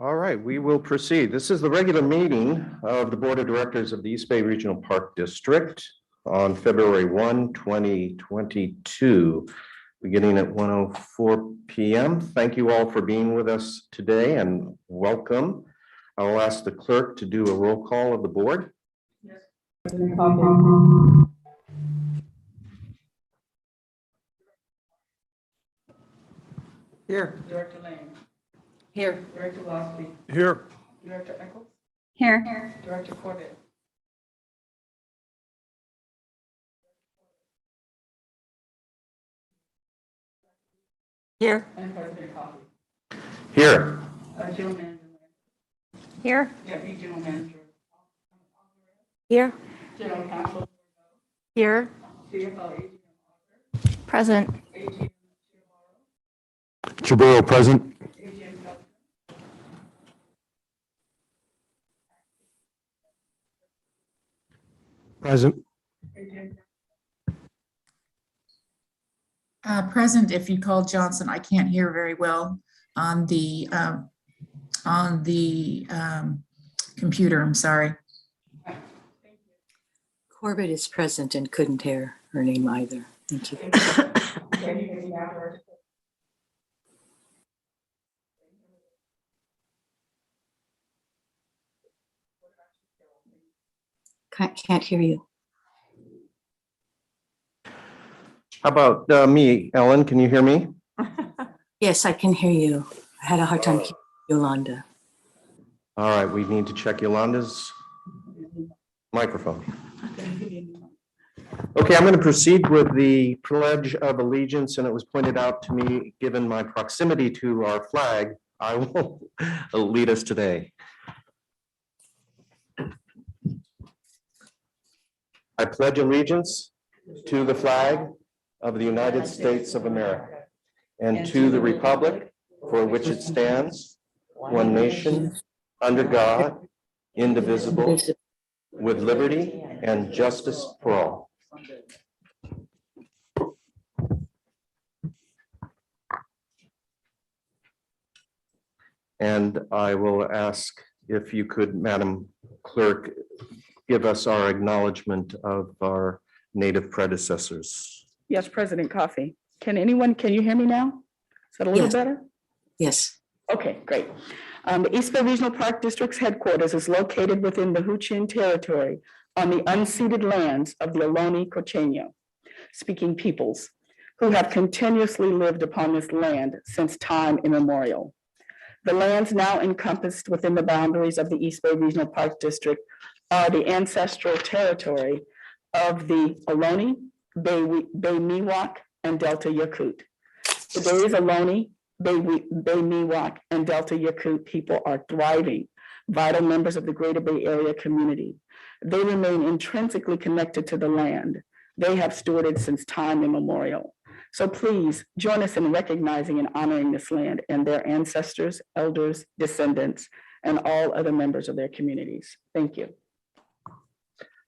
All right, we will proceed. This is the regular meeting of the Board of Directors of the East Bay Regional Park District on February 1, 2022, beginning at 1:04 p.m. Thank you all for being with us today and welcome. I will ask the clerk to do a roll call of the board. Yes. Here. Director Lane. Here. Director Losby. Here. Director Eccles. Here. Director Corbett. Here. And President Coffey. Here. General Manager. Here. Deputy General Manager. Here. General Counsel. Here. CFO AGM. Present. AGM. Chaburo present. AGM. Present. AGM. Present, if you call Johnson, I can't hear very well on the computer, I'm sorry. Corbett is present and couldn't hear her name either. Thank you. Can't hear you. How about me, Ellen? Can you hear me? Yes, I can hear you. I had a hard time hearing Yolanda. All right, we need to check Yolanda's microphone. Okay, I'm going to proceed with the Pledge of Allegiance, and it was pointed out to me, given my proximity to our flag, I will lead us today. I pledge allegiance to the flag of the United States of America and to the republic for which it stands, one nation, under God, indivisible, with liberty and justice for all. And I will ask if you could, Madam Clerk, give us our acknowledgement of our native predecessors. Yes, President Coffey. Can you hear me now? Is that a little Yes. better? Yes, Okay, great. The East Bay Regional Park District's headquarters is located within the Huichin territory on the unceded lands of the Ohlone Cocheño speaking peoples who have continuously lived upon this land since time immemorial. The lands now encompassed within the boundaries of the East Bay Regional Park District are the ancestral territory of the Ohlone, Bay Miwok, and Delta Yakut. Today's Ohlone, Bay Miwok, and Delta Yakut people are thriving, vital members of the Greater Bay Area community. They remain intrinsically connected to the land they have stewarded since time immemorial. So please join us in recognizing and honoring this land and their ancestors, elders, descendants, and all other members of their communities. Thank you.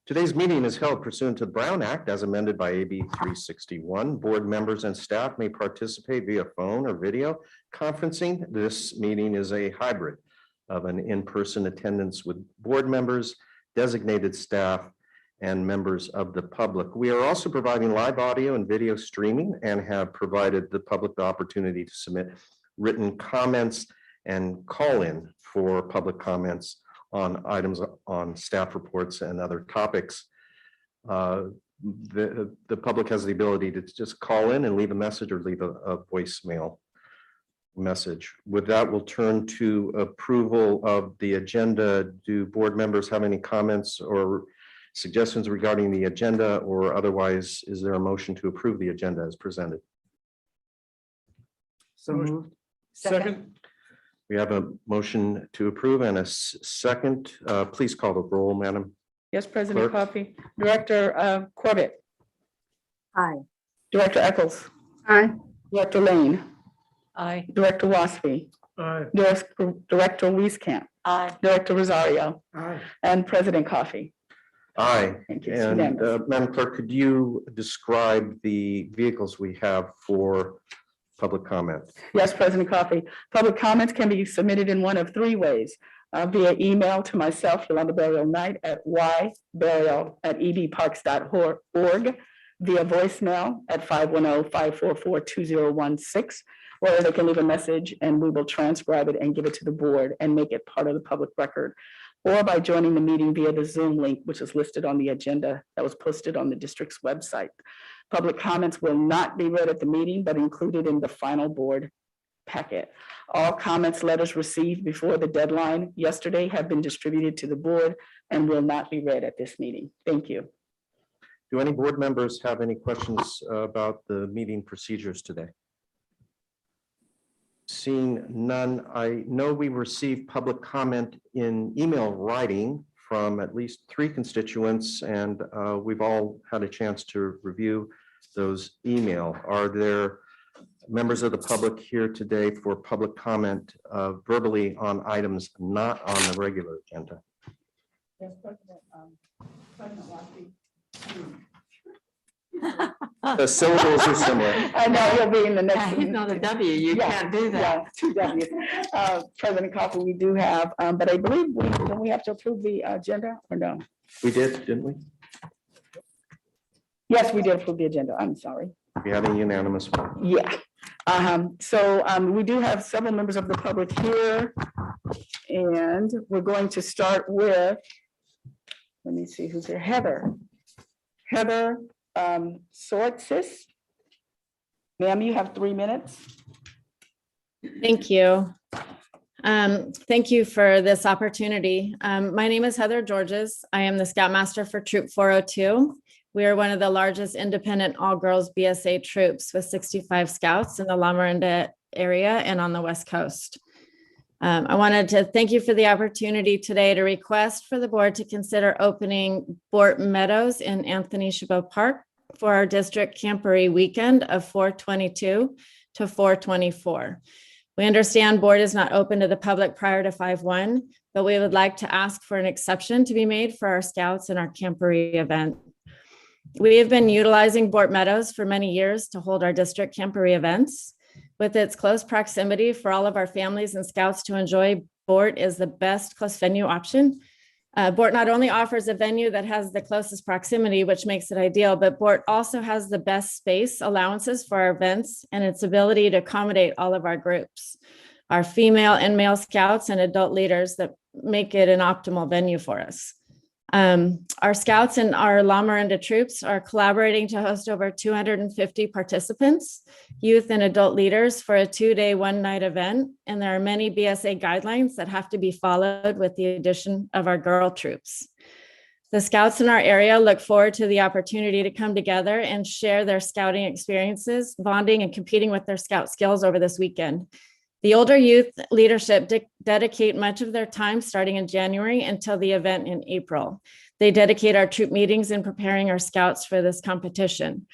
Today's meeting is held pursuant to the Brown Act as amended by AB 361. Board members and staff may participate via phone or video conferencing. This meeting is a hybrid of an in-person attendance with board members, designated staff, and members of the public. We are also providing live audio and video streaming and have provided the public the opportunity to submit written comments and call in for public comments on items on staff reports and other topics. The public has the ability to just call in and leave a message or leave a voicemail message. With that, we'll turn to approval of the agenda. Do board members have any comments or suggestions regarding the agenda, or otherwise, is there a motion to approve the agenda as presented? So moved. Second. We have a motion to approve and a second. Please call the roll, Madam. Yes, President Clerk. Coffey. Director Corbett. hi. Director Eccles. Aye. Director Lane. Aye. Director Waspi. Aye. Director Wieskamp. Aye. Director Rosario. Aye. And President Coffey. Aye. Thank you. It's And unanimous. Madam Clerk, could you describe the vehicles we have for public comment. Yes, President Coffey. Public comments can be submitted in one of three ways. Via email to myself, Yolanda Burial Knight, at yburial@ebparks.org, via voicemail at 510-544-2016, or they can leave a message and we will transcribe it and give it to the board and make it part of the public record, or by joining the meeting via the Zoom link, which is listed on the agenda that was posted on the district's website. Public comments will not be read at the meeting, but included in the final board packet. All comments letters received before the deadline yesterday have been distributed to the board and will not be read at this meeting. Thank you. Do any board members have any questions about the meeting procedures today? Seeing none, I know we received public comment in email writing from at least 3 constituents, and we've all had a chance to review those email. Are there members of the public here today for public comment verbally on items not on the regular agenda? Yes, President Lofty. The syllables are similar. I know he'll be in the next. He's not a W, you Yeah, can't do that. Yeah, 2 Ws. President Coffey, we do have, but I believe don't we have to approve the agenda or no? We did, didn't we? Yes, we did approve the agenda. I'm sorry. We had a unanimous vote. Yeah. So we do have several members of the public here. And we're going to start with, let me see who's here, Heather. Heather Sortsis. Ma'am, you have 3 minutes. Thank you. Thank you for this opportunity. My name is Heather Georges. I am the Scoutmaster for Troop 402. We are one of the largest independent all-girls BSA troops with 65 scouts in the La Miranda area and on the West Coast. I wanted to thank you for the opportunity today to request for the board to consider opening Bort Meadows in Anthony Chabot Park for our district camporee weekend of 4/22 to 4/24. We understand Bort is not open to the public prior to 5/1, but we would like to ask for an exception to be made for our scouts and our camporee event. We have been utilizing Bort Meadows for many years to hold our district camporee events. With its close proximity for all of our families and scouts to enjoy, Bort is the best close venue option. Bort not only offers a venue that has the closest proximity, which makes it ideal, but Bort also has the best space allowances for our events and its ability to accommodate all of our groups, our female and male scouts and adult leaders that make it an optimal venue for us. Our scouts and our La Miranda troops are collaborating to host over 250 participants, youth and adult leaders for a 2-day, 1-night event. And there are many BSA guidelines that have to be followed with the addition of our girl troops. The scouts in our area look forward to the opportunity to come together and share their scouting experiences, bonding and competing with their scout skills over this weekend. The older youth leadership dedicate much of their time starting in January until the event in April. They dedicate our troop meetings in preparing our scouts for this competition.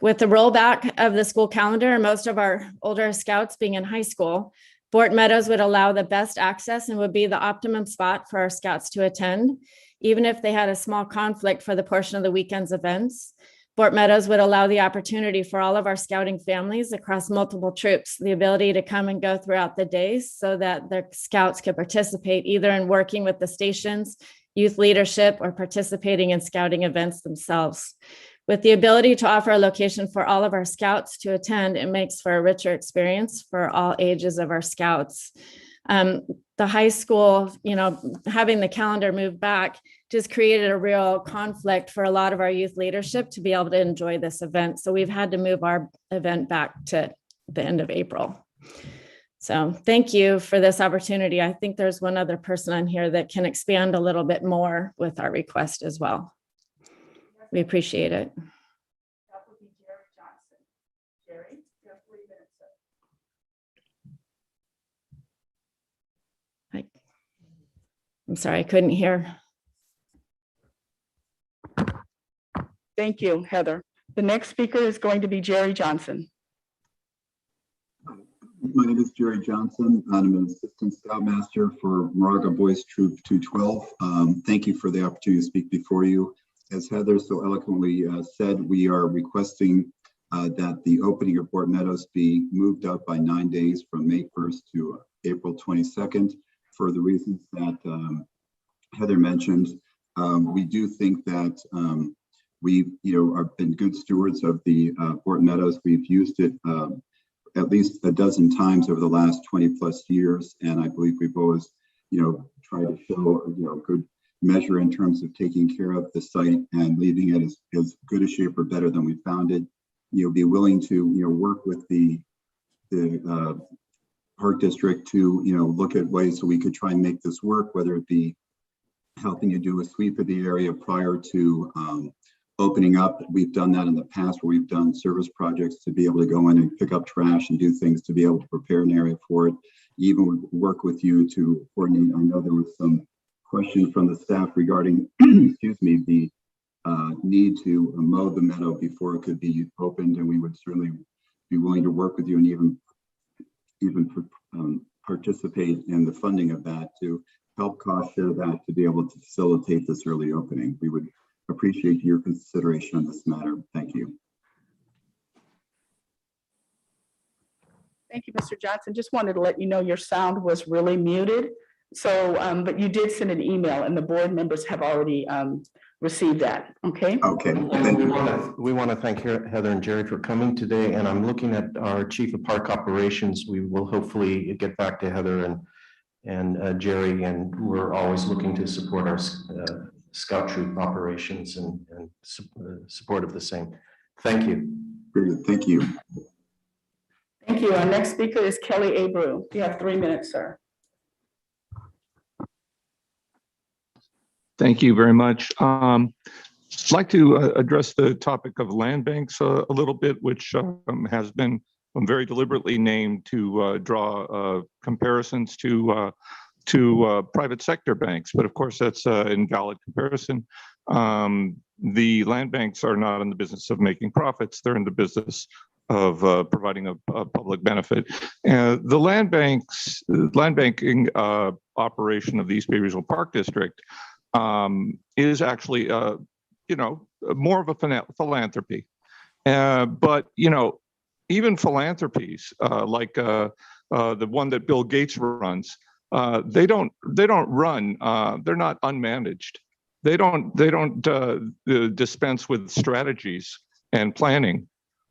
With the rollback of the school calendar and most of our older scouts being in high school, Bort Meadows would allow the best access and would be the optimum spot for our scouts to attend, even if they had a small conflict for the portion of the weekend's events. Bort Meadows would allow the opportunity for all of our scouting families across multiple troops, the ability to come and go throughout the days so that their scouts could participate either in working with the stations, youth leadership, or participating in scouting events themselves. With the ability to offer a location for all of our scouts to attend, it makes for a richer experience for all ages of our scouts. The high school, having the calendar move back just created a real conflict for a lot of our youth leadership to be able to enjoy this event. So we've had to move our event back to the end of April. So thank you for this opportunity. I think there's one other person on here that can expand a little bit more with our request as well. We appreciate it. That would be Jerry Johnson. Jerry, you have 3 minutes, sir. I'm sorry, I couldn't hear. Thank you, Heather. The next speaker is going to be Jerry Johnson. My name is Jerry Johnson. I'm an assistant scoutmaster for Moraga Boys Troop 212. Thank you for the opportunity to speak before you. As Heather so eloquently said, we are requesting that the opening of Board Meadows be moved up by 9 days from May 1st to April 22nd for the reasons that Heather mentioned. We do think that we, have been good stewards of the Board Meadows. We've used it at least a dozen times over the last 20 plus years, and I believe we've always, tried to show, good measure in terms of taking care of the site and leaving it as good a shape or better than we found it. Be willing to, work with the Park District to, look at ways so we could try and make this work, whether it be helping you do a sweep of the area prior to opening up. We've done that in the past where we've done service projects to be able to go in and pick up trash and do things to be able to prepare an area for it. Even work with you to coordinate. I know there was some question from the staff regarding, excuse me, the need to mow the meadow before it could be opened, and we would certainly be willing to work with you and even participate in the funding of that to help cost share that to be able to facilitate this early opening. We would appreciate your consideration on this matter. Thank you. Thank you, Mr. Johnson. Just wanted to let you know your sound was really muted. So, but you did send an email and the board members have already received that, okay? Okay, thank you. We want to thank Heather and Jerry for coming today, and I'm looking at our Chief of Park Operations. We will hopefully get back to Heather and Jerry, and we're always looking to support our Scout Troop operations and support of the same. Thank you. Very good. Thank you. Thank you. Our next speaker is Kelly Abreu. You have 3 minutes, sir. Thank you very much. I'd like to address the topic of land banks a little bit, which has been very deliberately named to draw comparisons to private sector banks. But of course, that's an invalid comparison. The land banks are not in the business of making profits. They're in the business of providing a public benefit. The land banking operation of the East Bay Regional Park District is actually, more of a philanthropy. But, even philanthropies like the one that Bill Gates runs, they don't run, they're not unmanaged. They don't dispense with strategies and planning.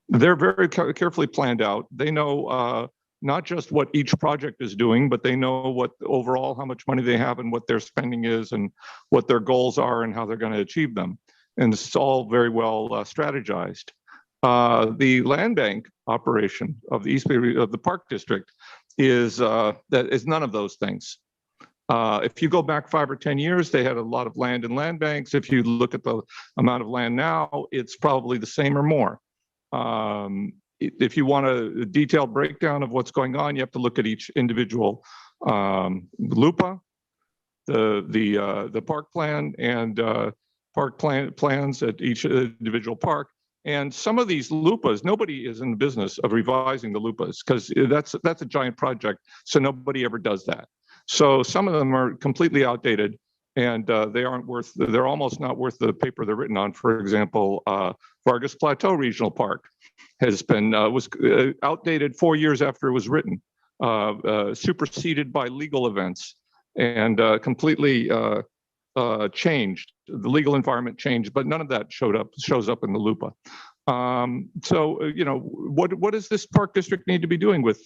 They're very carefully planned out. They know not just what each project is doing, but they know what overall, how much money they have and what their spending is and what their goals are and how they're going to achieve them. And it's all very well strategized. The land bank operation of the East Bay of the Park District is none of those things. If you go back 5 or 10 years, they had a lot of land in land banks. If you look at the amount of land now, it's probably the same or more. If you want a detailed breakdown of what's going on, you have to look at each individual LUPA, the park plan, and park plans at each individual park. And some of these LUPAs, nobody is in the business of revising the LUPAs because that's a giant project, so nobody ever does that. So some of them are completely outdated, and they're almost not worth the paper they're written on. For example, Vargas Plateau Regional Park has been was outdated 4 years after it was written, superseded by legal events, and completely changed. The legal environment changed, but none of that shows up in the LUPA. So what does this park district need to be doing with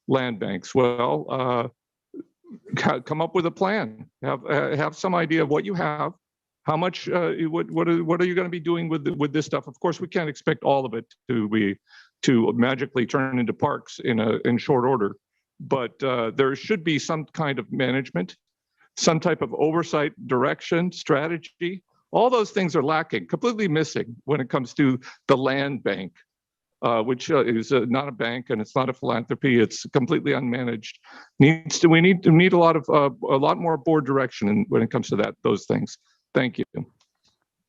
land banks? Well, come up with a plan. Have some idea of what you have. How much? What are you going to be doing with this stuff? Of course, we can't expect all of it to magically turn into parks in short order. But there should be some kind of management, some type of oversight, direction, strategy. All those things are lacking, completely missing when it comes to the land bank, which is not a bank and it's not a philanthropy. It's completely unmanaged. We need a lot more board direction when it comes to those things. Thank you.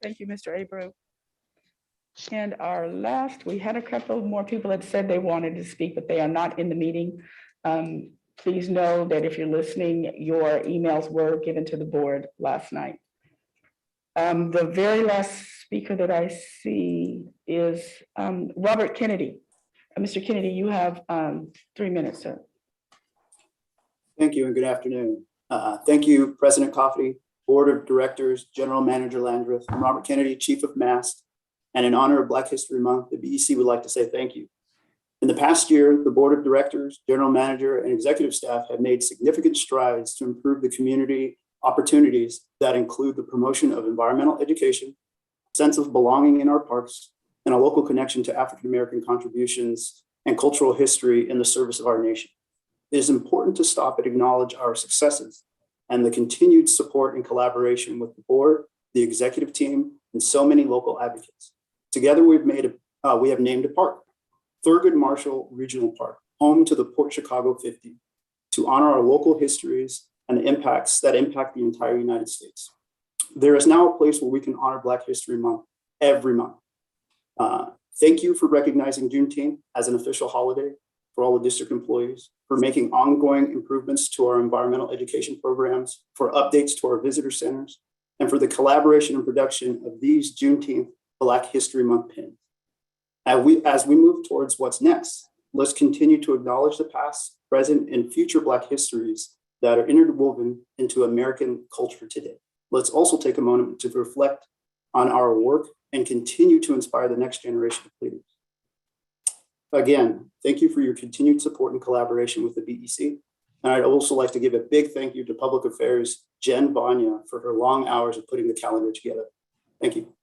Thank you, Mr. Abreu. And our last, we had a couple more people that said they wanted to speak, but they are not in the meeting. Please know that if you're listening, your emails were given to the board last night. The very last speaker that I see is Robert Kennedy. Mr. Kennedy, you have 3 minutes, sir. Thank you and good afternoon. Thank you, President Coffey, Board of Directors, General Manager Landreth, and Robert Kennedy, Chief of MAST. And in honor of Black History Month, the BEC would like to say thank you. In the past year, the Board of Directors, General Manager, and Executive staff have made significant strides to improve the community opportunities that include the promotion of environmental education, sense of belonging in our parks, and a local connection to African-American contributions and cultural history in the service of our nation. It is important to stop and acknowledge our successes and the continued support and collaboration with the board, the executive team, and so many local advocates. Together, we have named a park, Thurgood Marshall Regional Park, home to the Port Chicago 50, to honor our local histories and the impacts that impact the entire United States. There is now a place where we can honor Black History Month every month. Thank you for recognizing Juneteenth as an official holiday for all the district employees, for making ongoing improvements to our environmental education programs, for updates to our visitor centers, and for the collaboration and production of these Juneteenth Black History Month pins. As we move towards what's next, let's continue to acknowledge the past, present, and future Black histories that are interwoven into American culture today. Let's also take a moment to reflect on our work and continue to inspire the next generation of leaders. Again, thank you for your continued support and collaboration with the BEC. And I'd also like to give a big thank you to Public Affairs Jen Vanya for her long hours of putting the calendar together. Thank you.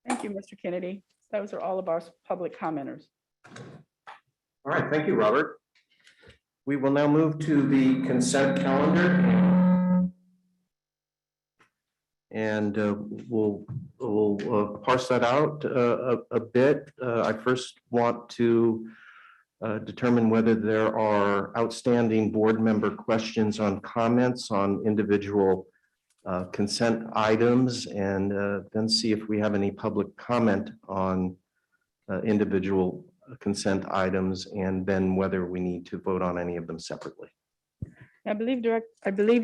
Thank you, Mr. Kennedy. Those are all of our public commenters. All right, thank you, Robert. We will now move to the consent calendar. And we'll parse that out a bit. I first want to determine whether there are outstanding board member questions on comments on individual consent items, and then see if we have any public comment on individual consent items, and then whether we need to vote on any of them separately. I believe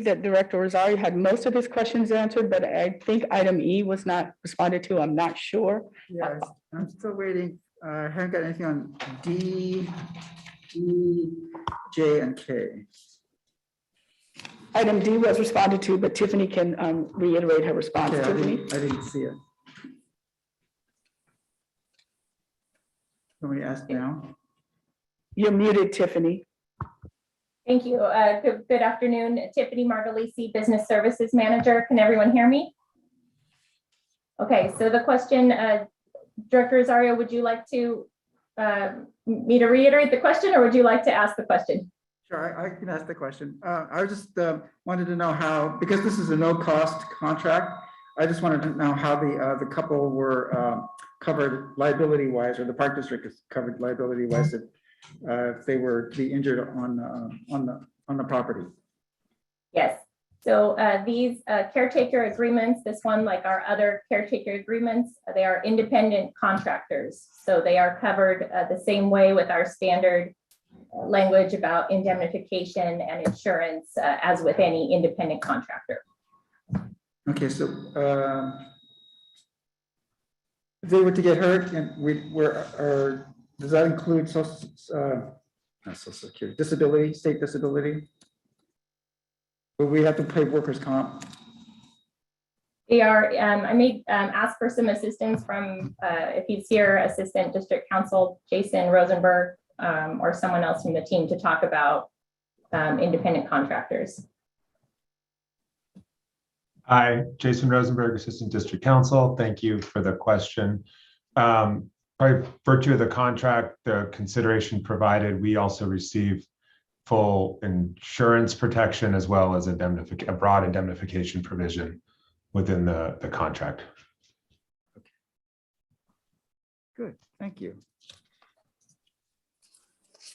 that Director Rosario had most of his questions answered, but I think item E was not responded to. I'm not sure. Yes, I'm still waiting. I haven't got anything on D, E, J, and K. Item D was responded to, but Tiffany can reiterate her response. Yeah, Tiffany? I didn't see it. Can we ask now? You're muted, Tiffany. Thank you. Good afternoon, Tiffany Margalisi, Business Services Manager. Can everyone hear me? Okay, so the question, Director Rosario, would you like to me to reiterate the question, or would you like to ask the question? Sure, I can ask the question. I just wanted to know how, because this is a no-cost contract, I just wanted to know how the couple were covered liability-wise, or the Park District is covered liability-wise, if they were to be injured on the property. Yes. So these caretaker agreements, this one, like our other caretaker agreements, they are independent contractors. So they are covered the same way with our standard language about indemnification and insurance as with any independent contractor. Okay, so if they were to get hurt, and does that include Social Security, disability, state disability? Will we have to pay workers' comp? They are, I may ask for some assistance from, if he's here, Assistant District Counsel Jason Rosenberg, or someone else from the team to talk about independent contractors. Hi, Jason Rosenberg, Assistant District Counsel. Thank you for the question. By virtue of the contract, the consideration provided, we also receive full insurance protection as well as a broad indemnification provision within the contract. Okay. Good, thank you.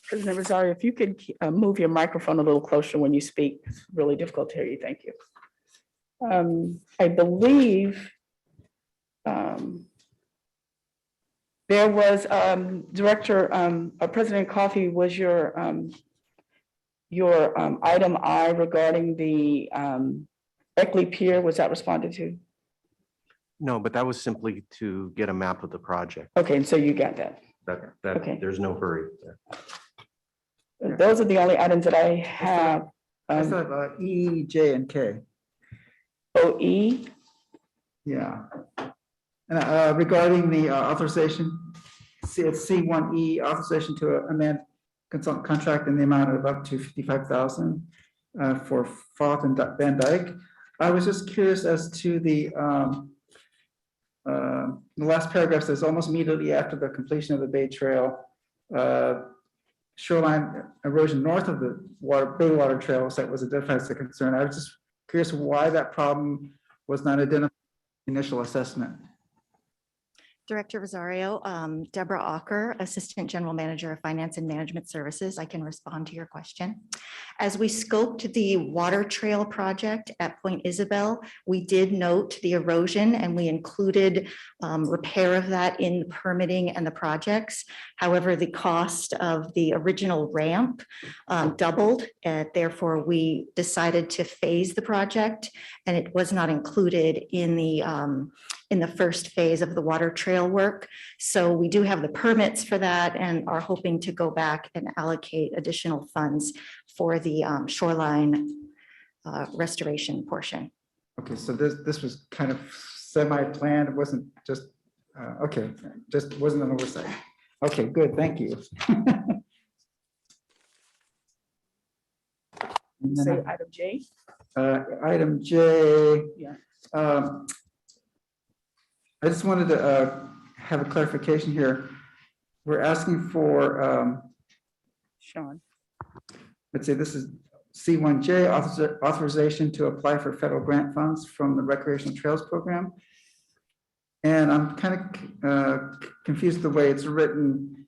President Rosario, if you could move your microphone a little closer when you speak, it's really difficult to hear you. Thank you. I believe there was President Coffey, was your item I regarding the Eckley Pier, was that responded to? No, but that was simply to get a map of the project. Okay, and so you got that. Okay. There's no hurry there. Those are the only items that I have. I still have E, J, and K. OE, Yeah. And regarding the authorization, it's C1E authorization to amend consultant contract in the amount of up to 55,000 for Foth and Van Dyke. I was just curious as to the last paragraph says almost immediately after the completion of the Bay Trail, shoreline erosion north of the Baywater Trail site was identified as a concern. I was just curious why that problem was not identified in the initial assessment. Director Rosario, Deborah Ocker, Assistant General Manager of Finance and Management Services. I can respond to your question. As we scoped the water trail project at Point Isabel, we did note the erosion and we included repair of that in the permitting and the projects. However, the cost of the original ramp doubled. Therefore, we decided to phase the project, and it was not included in the first phase of the water trail work. So we do have the permits for that and are hoping to go back and allocate additional funds for the shoreline restoration portion. Okay, so this was kind of semi-planned. It wasn't just, okay, just wasn't an oversight. Okay, good, thank you. And then, say item J. Item J. Yeah. I just wanted to have a clarification here. We're asking for, Sean. let's say this is C1J, authorization to apply for federal grant funds from the Recreational Trails Program. And I'm kind of confused the way it's written.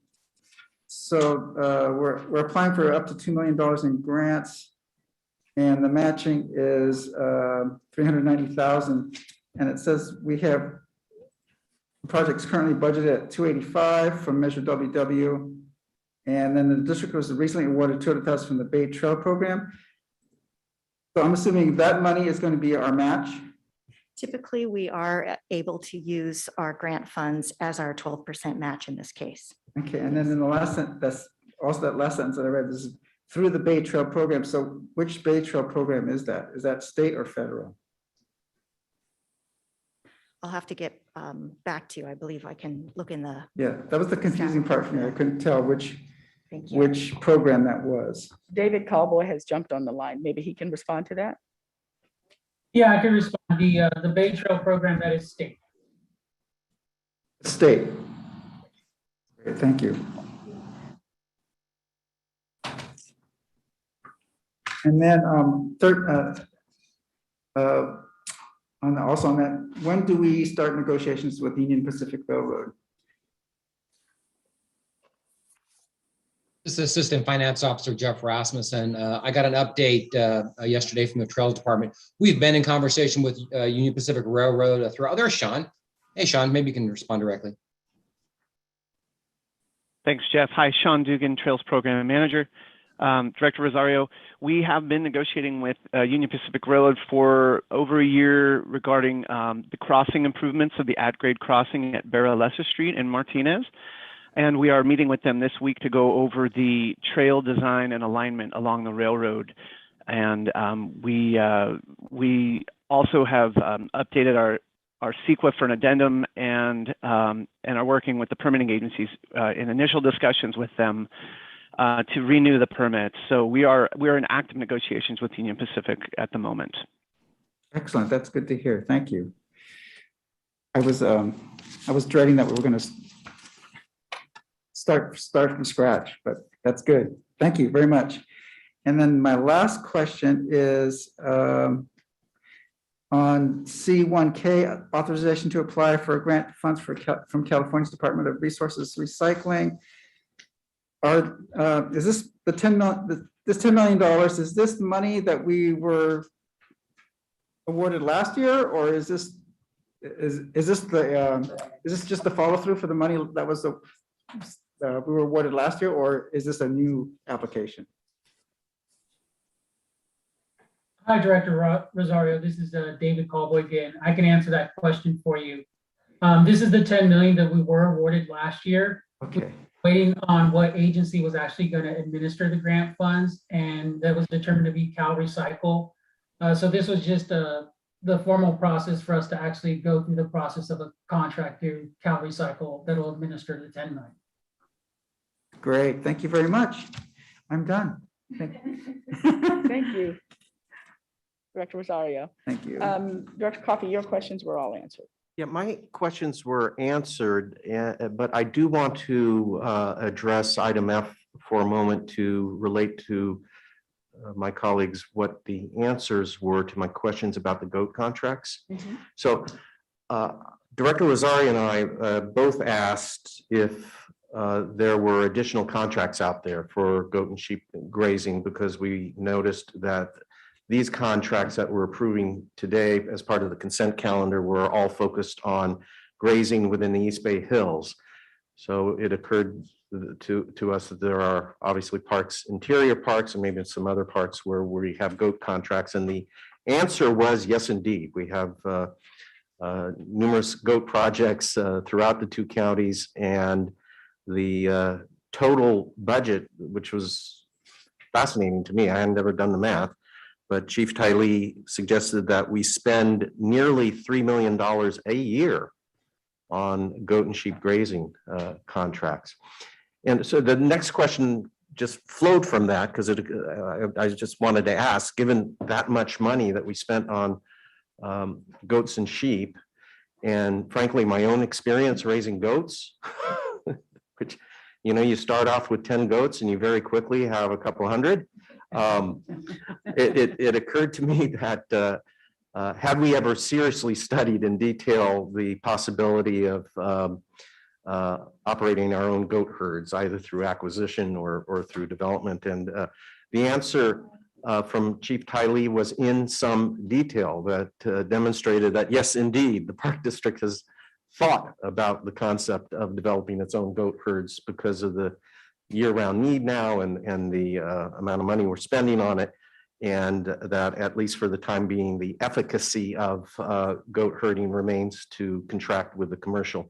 So we're applying for up to $2 million in grants, and the matching is 390,000. And it says we have projects currently budgeted at 285 from Measure WW. And then the district was recently awarded 200,000 from the Bay Trail Program. So I'm assuming that money is going to be our match. Typically, we are able to use our grant funds as our 12% match in this case. Okay, and then in the last sentence, that's also that last sentence that I read, this is through the Bay Trail Program. So which Bay Trail Program is that? Is that state or federal? I'll have to get back to you. I believe I can look in the, Yeah, that was the confusing part for me. I couldn't tell which thank you. which program that was. David Cowboy has jumped on the line. Maybe he can respond to that. Yeah, I can respond. The Bay Trail program, that is state. State. Great, thank you. And then also on that, when do we start negotiations with Union Pacific Railroad? This is Assistant Finance Officer Jeff Rasmussen. I got an update yesterday from the Trails Department. We've been in conversation with Union Pacific Railroad throughout. There's Sean. Hey, Sean, maybe you can respond directly. Thanks, Jeff. Hi, Sean Dugan, Trails Program Manager. Director Rosario, we have been negotiating with Union Pacific Railroad for over a year regarding the crossing improvements of the at-grade crossing at Barra Lessa Street in Martinez. And we are meeting with them this week to go over the trail design and alignment along the railroad. And we also have updated our CEQA for an addendum and are working with the permitting agencies in initial discussions with them to renew the permits. So we are in active negotiations with Union Pacific at the moment. Excellent, that's good to hear. Thank you. I was dreading that we were going to start from scratch, but that's good. Thank you very much. And then my last question is on C1K, authorization to apply for grant funds from California's Department of Resources Recycling. Is this the $10 million? Is this money that we were awarded last year, or is this just the follow through for the money that was we were awarded last year, or is this a new application? Hi, Director Rosario. This is David Callboy again. I can answer that question for you. This is the 10 million that we were awarded last year. Okay. Waiting on what agency was actually going to administer the grant funds, and that was determined to be Cal Recycle. So this was just the formal process for us to actually go through the process of a contract through Cal Recycle that will administer the 10 million. Great, thank you very much. I'm done. Thank Thank you. Director Rosario. thank you. Director Coffey, your questions were all answered. Yeah, my questions were answered, but I do want to address item F for a moment to relate to my colleagues what the answers were to my questions about the GOAT contracts. So Director Rosario and I both asked if there were additional contracts out there for goat and sheep grazing, because we noticed that these contracts that we're approving today as part of the consent calendar were all focused on grazing within the East Bay Hills. So it occurred to us that there are obviously parks, interior parks, and maybe some other parks where we have goat contracts. And the answer was yes, indeed. We have numerous goat projects throughout the two counties, and the total budget, which was fascinating to me, I had never done the math, but Chief Tylee suggested that we spend nearly $3 million a year on goat and sheep grazing contracts. And so the next question just flowed from that, because I just wanted to ask, given that much money that we spent on goats and sheep, and frankly, my own experience raising goats, which, you know, you start off with 10 goats and you very quickly have a couple hundred. It occurred to me that had we ever seriously studied in detail the possibility of operating our own goat herds, either through acquisition or through development, and the answer from Chief Tylee was in some detail that demonstrated that yes, indeed, the Park District has thought about the concept of developing its own goat herds because of the year-round need now and the amount of money we're spending on it, and that at least for the time being, the efficacy of goat herding remains to contract with the commercial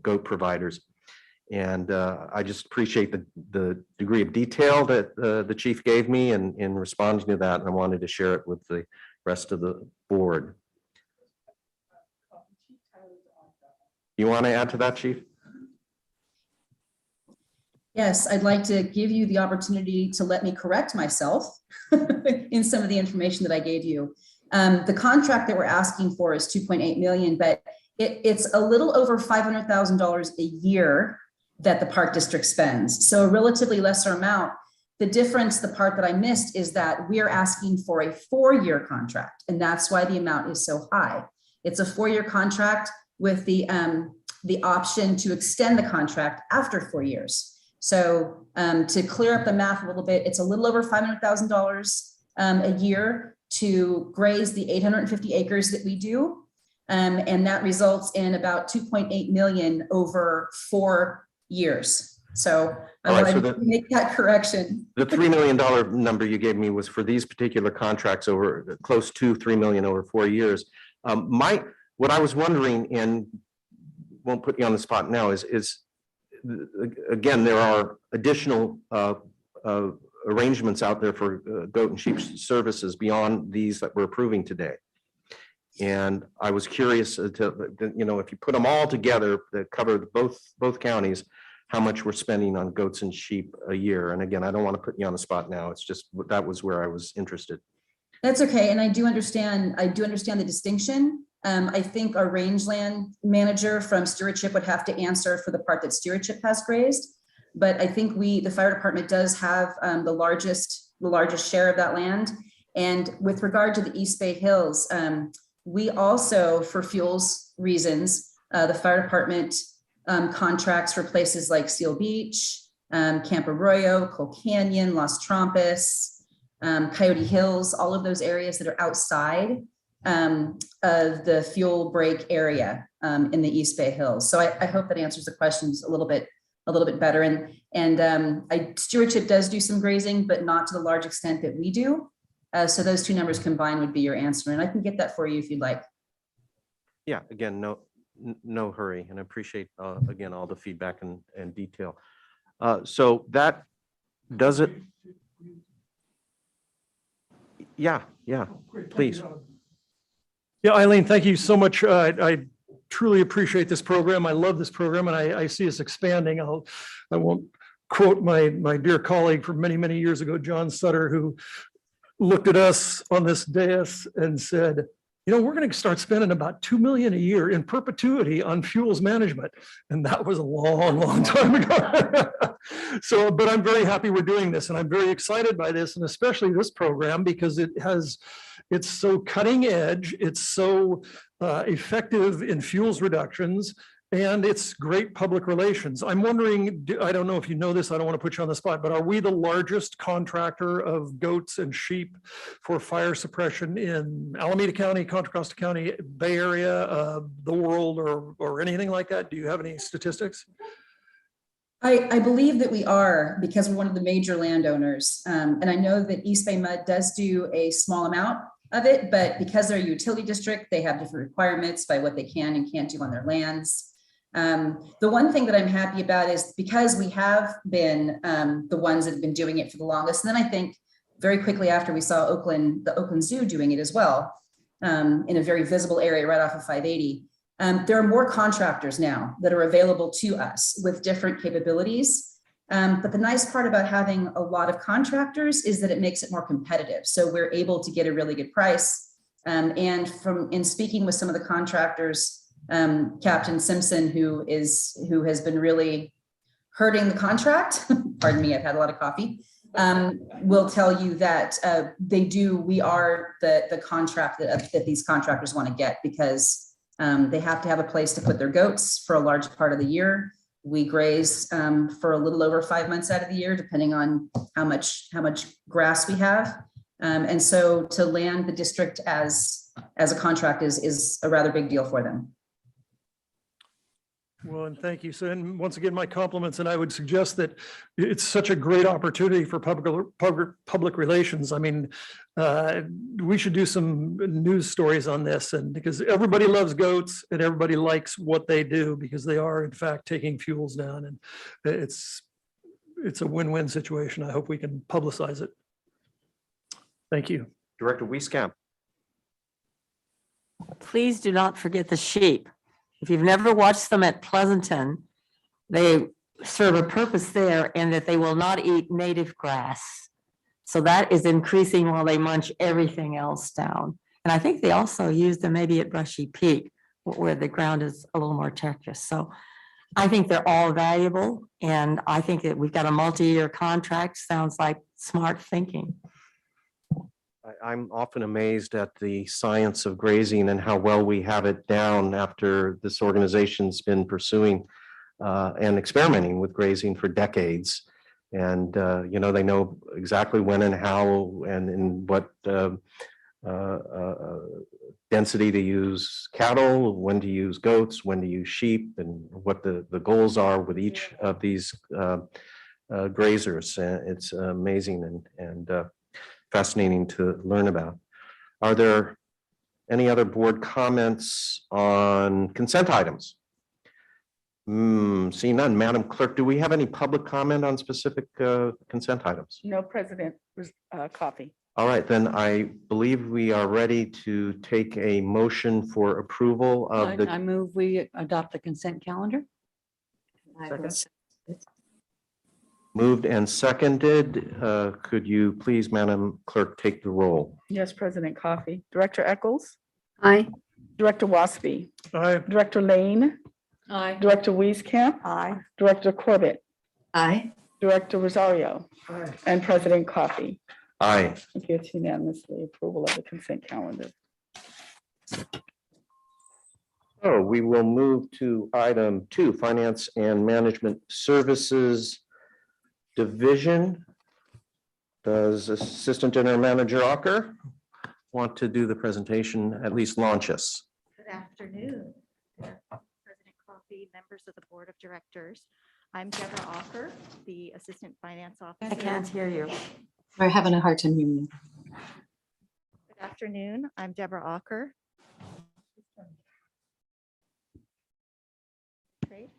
goat providers. And I just appreciate the degree of detail that the chief gave me in responding to that, and I wanted to share it with the rest of the board. You want to add to that, Chief? Yes, I'd like to give you the opportunity to let me correct myself in some of the information that I gave you. The contract that we're asking for is 2.8 million, but it's a little over $500,000 a year that the Park District spends. So a relatively lesser amount. The difference, the part that I missed, is that we are asking for a 4-year contract, and that's why the amount is so high. It's a 4-year contract with the option to extend the contract after 4 years. So to clear up the math a little bit, it's a little over $500,000 a year to graze the 850 acres that we do. And that results in about 2.8 million over 4 years. So I wanted to make that correction. The $3 million number you gave me was for these particular contracts over close to 3 million over 4 years. What I was wondering, and won't put you on the spot now, is again, there are additional arrangements out there for goat and sheep services beyond these that we're approving today. And I was curious to, you know, if you put them all together that cover both counties, how much we're spending on goats and sheep a year. And again, I don't want to put you on the spot now. It's just that was where I was interested. That's okay. And I do understand the distinction. I think our rangeland manager from stewardship would have to answer for the part that stewardship has grazed. But I think the fire department does have the largest share of that land. And with regard to the East Bay Hills, we also, for fuels reasons, the fire department contracts for places like Seal Beach, Camp Arroyo, Cole Canyon, Los Trompas, Coyote Hills, all of those areas that are outside of the fuel break area in the East Bay Hills. So I hope that answers the questions a little bit better. And stewardship does do some grazing, but not to the large extent that we do. So those two numbers combined would be your answer, and I can get that for you if you'd like. Yeah, again, no hurry, and I appreciate, again, all the feedback and detail. So that does it. Yeah, please. Yeah, Eileen, thank you so much. I truly appreciate this program. I love this program, and I see us expanding. I won't quote my dear colleague from many, many years ago, John Sutter, who looked at us on this dais and said, you know, we're going to start spending about $2 million a year in perpetuity on fuels management. And that was a long, long time ago. So, but I'm very happy we're doing this, and I'm very excited by this, and especially this program, because it's so cutting edge, it's so effective in fuels reductions, and it's great public relations. I'm wondering, I don't know if you know this, I don't want to put you on the spot, but are we the largest contractor of goats and sheep for fire suppression in Alameda County, Contra Costa County, Bay Area, the world, or anything like that? Do you have any statistics? I believe that we are, because we're one of the major landowners. And I know that East Bay Mud does do a small amount of it, but because they're a utility district, they have different requirements by what they can and can't do on their lands. The one thing that I'm happy about is because we have been the ones that have been doing it for the longest. And then I think very quickly after we saw the Oakland Zoo doing it as well, in a very visible area right off of 580. There are more contractors now that are available to us with different capabilities. But the nice part about having a lot of contractors is that it makes it more competitive. So we're able to get a really good price. And in speaking with some of the contractors, Captain Simpson, who has been really hurting the contract, pardon me, I've had a lot of coffee, will tell you that we are the contract that these contractors want to get, because they have to have a place to put their goats for a large part of the year. We graze for a little over 5 months out of the year, depending on how much grass we have. And so to land the district as a contract is a rather big deal for them. Well, and thank you. So, and once again, my compliments, and I would suggest that it's such a great opportunity for public relations. I mean, we should do some news stories on this, and because everybody loves goats and everybody likes what they do, because they are in fact taking fuels down, and it's a win-win situation. I hope we can publicize it. Thank you. Director Wieskamp. Please do not forget the sheep. If you've never watched them at Pleasanton, they serve a purpose there in that they will not eat native grass. So that is increasing while they munch everything else down. And I think they also use them maybe at Brushy Peak, where the ground is a little more treacherous. So I think they're all valuable. And I think that we've got a multi-year contract. Sounds like smart thinking. I'm often amazed at the science of grazing and how well we have it down after this organization's been pursuing and experimenting with grazing for decades. And, you know, they know exactly when and how and in what density to use cattle, when to use goats, when to use sheep, and what the goals are with each of these grazers. It's amazing and fascinating to learn about. Are there any other board comments on consent items? Seeing none. Madam Clerk, do we have any public comment on specific consent items? No, President Coffey. All right, then I believe we are ready to take a motion for approval of I move we adopt the consent calendar. Second. Moved and seconded. Could you please, Madam Clerk, take the roll? Yes, President Coffey. Director Eccles? Aye. Director Waspy? Aye. Director Lane? Aye. Director Wieskamp? Aye. Director Corbett? Aye. Director Rosario? Aye. And President Coffey. Aye. Thank you. It's unanimously approval of the consent calendar. So we will move to item 2, Finance and Management Services Division. Does Assistant General Manager Ocker want to do the presentation, at least launch us? Good afternoon, President Coffey, members of the Board of Directors. I'm Deborah Ocker, the Assistant Finance Officer. I can't hear you. We're having a hard time hearing you. Afternoon, I'm Deborah Ocker. Great.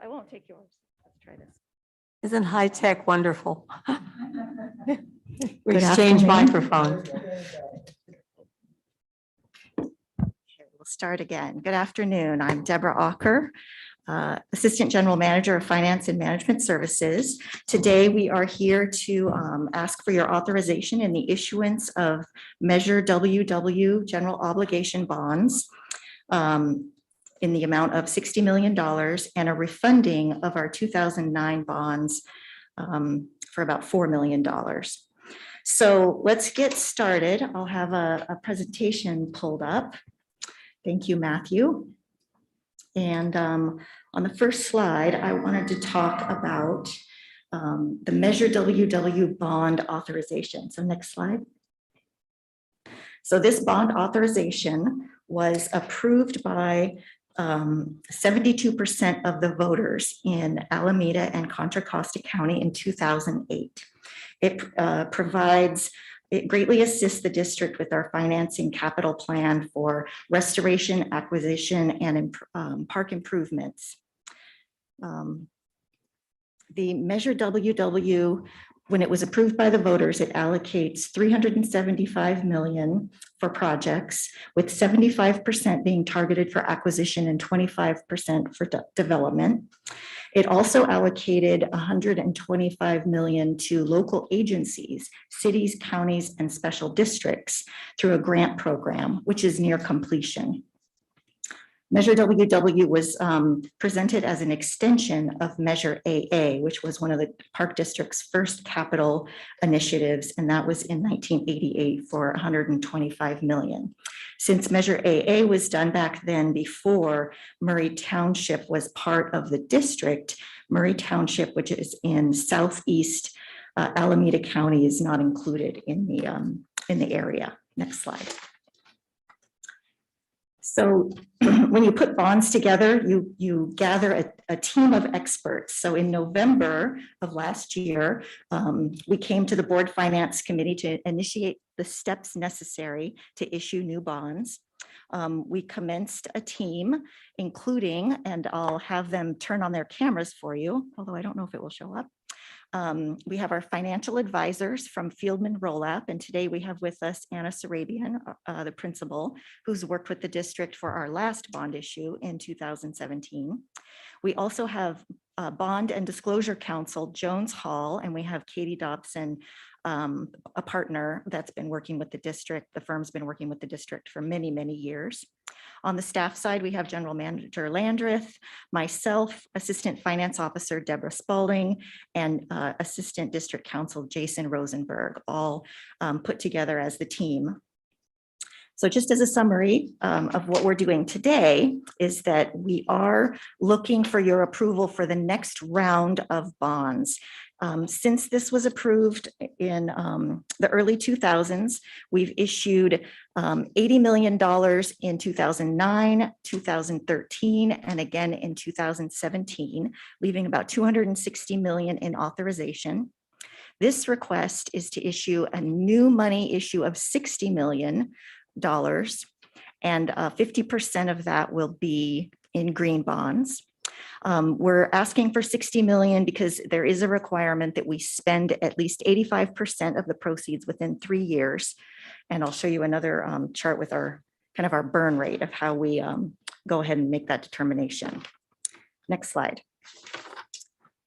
I won't take yours. Let's try this. Isn't high tech wonderful? We Good exchange afternoon. microphones. We'll start again. Good afternoon. I'm Deborah Ocker, Assistant General Manager of Finance and Management Services. Today, we are here to ask for your authorization in the issuance of Measure WW General Obligation Bonds in the amount of $60 million and a refunding of our 2009 bonds for about $4 million. So let's get started. I'll have a presentation pulled up. Thank you, Matthew. And on the first slide, I wanted to talk about the Measure WW bond authorization. So next slide. So this bond authorization was approved by 72% of the voters in Alameda and Contra Costa County in 2008. It greatly assists the district with our financing capital plan for restoration, acquisition, and park improvements. The Measure WW, when it was approved by the voters, it allocates $375 million for projects, with 75% being targeted for acquisition and 25% for development. It also allocated $125 million to local agencies, cities, counties, and special districts through a grant program, which is near completion. Measure WW was presented as an extension of Measure AA, which was one of the Park District's first capital initiatives, and that was in 1988 for $125 million. Since Measure AA was done back then before Murray Township was part of the district, Murray Township, which is in southeast Alameda County, is not included in the area. Next slide. So when you put bonds together, you gather a team of experts. So in November of last year, we came to the Board Finance Committee to initiate the steps necessary to issue new bonds. We commenced a team, including, and I'll have them turn on their cameras for you, although I don't know if it will show up. We have our financial advisors from Fieldman Roll-Up, and today we have with us Anna Sarabian, the principal, who's worked with the district for our last bond issue in 2017. We also have Bond and Disclosure Counsel, Jones Hall, and we have Katie Dobson, a partner that's been working with the district. The firm's been working with the district for many, many years. On the staff side, we have General Manager Landreth, myself, Assistant Finance Officer Deborah Spalding, and Assistant District Counsel Jason Rosenberg, all put together as the team. So just as a summary of what we're doing today is that we are looking for your approval for the next round of bonds. Since this was approved in the early 2000s, we've issued $80 million in 2009, 2013, and again in 2017, leaving about $260 million in authorization. This request is to issue a new money issue of $60 million, and 50% of that will be in green bonds. We're asking for $60 million because there is a requirement that we spend at least 85% of the proceeds within 3 years. And I'll show you another chart with our kind of our burn rate of how we go ahead and make that determination. Next slide.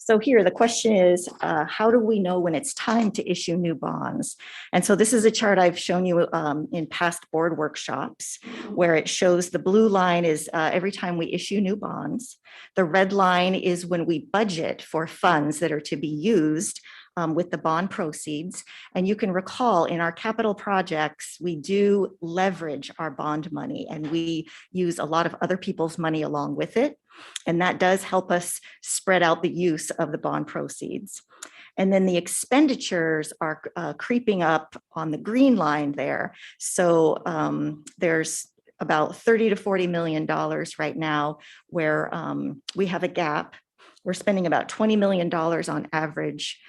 So here, the question is, how do we know when it's time to issue new bonds? And so this is a chart I've shown you in past board workshops, where it shows the blue line is every time we issue new bonds. The red line is when we budget for funds that are to be used with the bond proceeds. And you can recall in our capital projects, we do leverage our bond money and we use a lot of other people's money along with it. And that does help us spread out the use of the bond proceeds. And then the expenditures are creeping up on the green line there. So there's about $30 to $40 million right now where we have a gap. We're spending about $20 million on average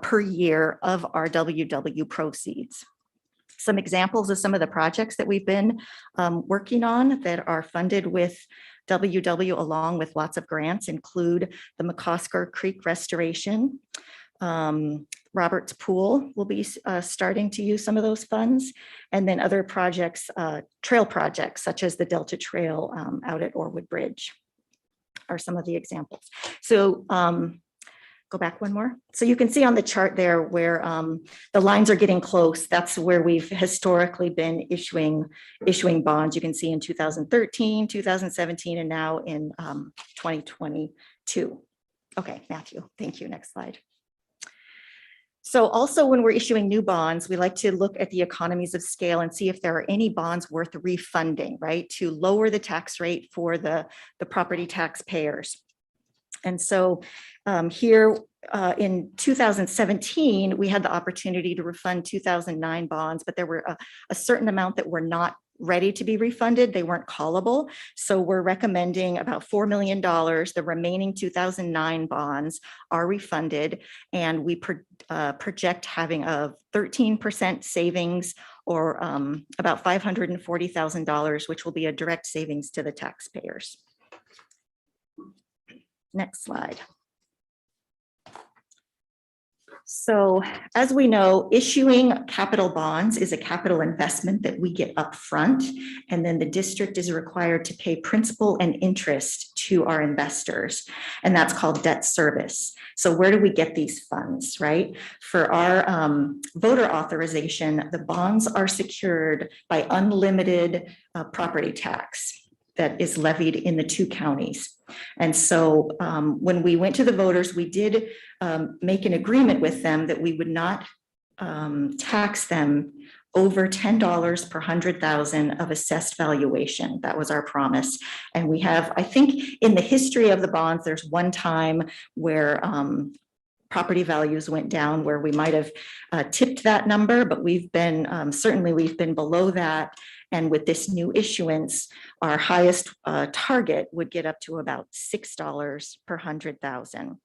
per year of our WW proceeds. Some examples of some of the projects that we've been working on that are funded with WW along with lots of grants include the McCosker Creek restoration. Roberts Pool will be starting to use some of those funds, and then other projects, trail projects such as the Delta Trail out at Orwood Bridge are some of the examples. So go back one more. So you can see on the chart there where the lines are getting close. That's where we've historically been issuing bonds. You can see in 2013, 2017, and now in 2022. Okay, Matthew, thank you. Next slide. So also when we're issuing new bonds, we like to look at the economies of scale and see if there are any bonds worth refunding, right? To lower the tax rate for the property taxpayers. And so here in 2017, we had the opportunity to refund 2009 bonds, but there were a certain amount that were not ready to be refunded. They weren't callable. So we're recommending about $4 million. The remaining 2009 bonds are refunded, and we project having a 13% savings or about $540,000, which will be a direct savings to the taxpayers. Next slide. So as we know, issuing capital bonds is a capital investment that we get upfront, and then the district is required to pay principal and interest to our investors, and that's called debt service. So where do we get these funds, right? For our voter authorization, the bonds are secured by unlimited property tax that is levied in the 2 counties. And so when we went to the voters, we did make an agreement with them that we would not tax them over $10 per 100,000 of assessed valuation. That was our promise. And we have, I think in the history of the bonds, there's one time where property values went down where we might have tipped that number, but we've been, certainly we've been below that. And with this new issuance, our highest target would get up to about $6 per 100,000.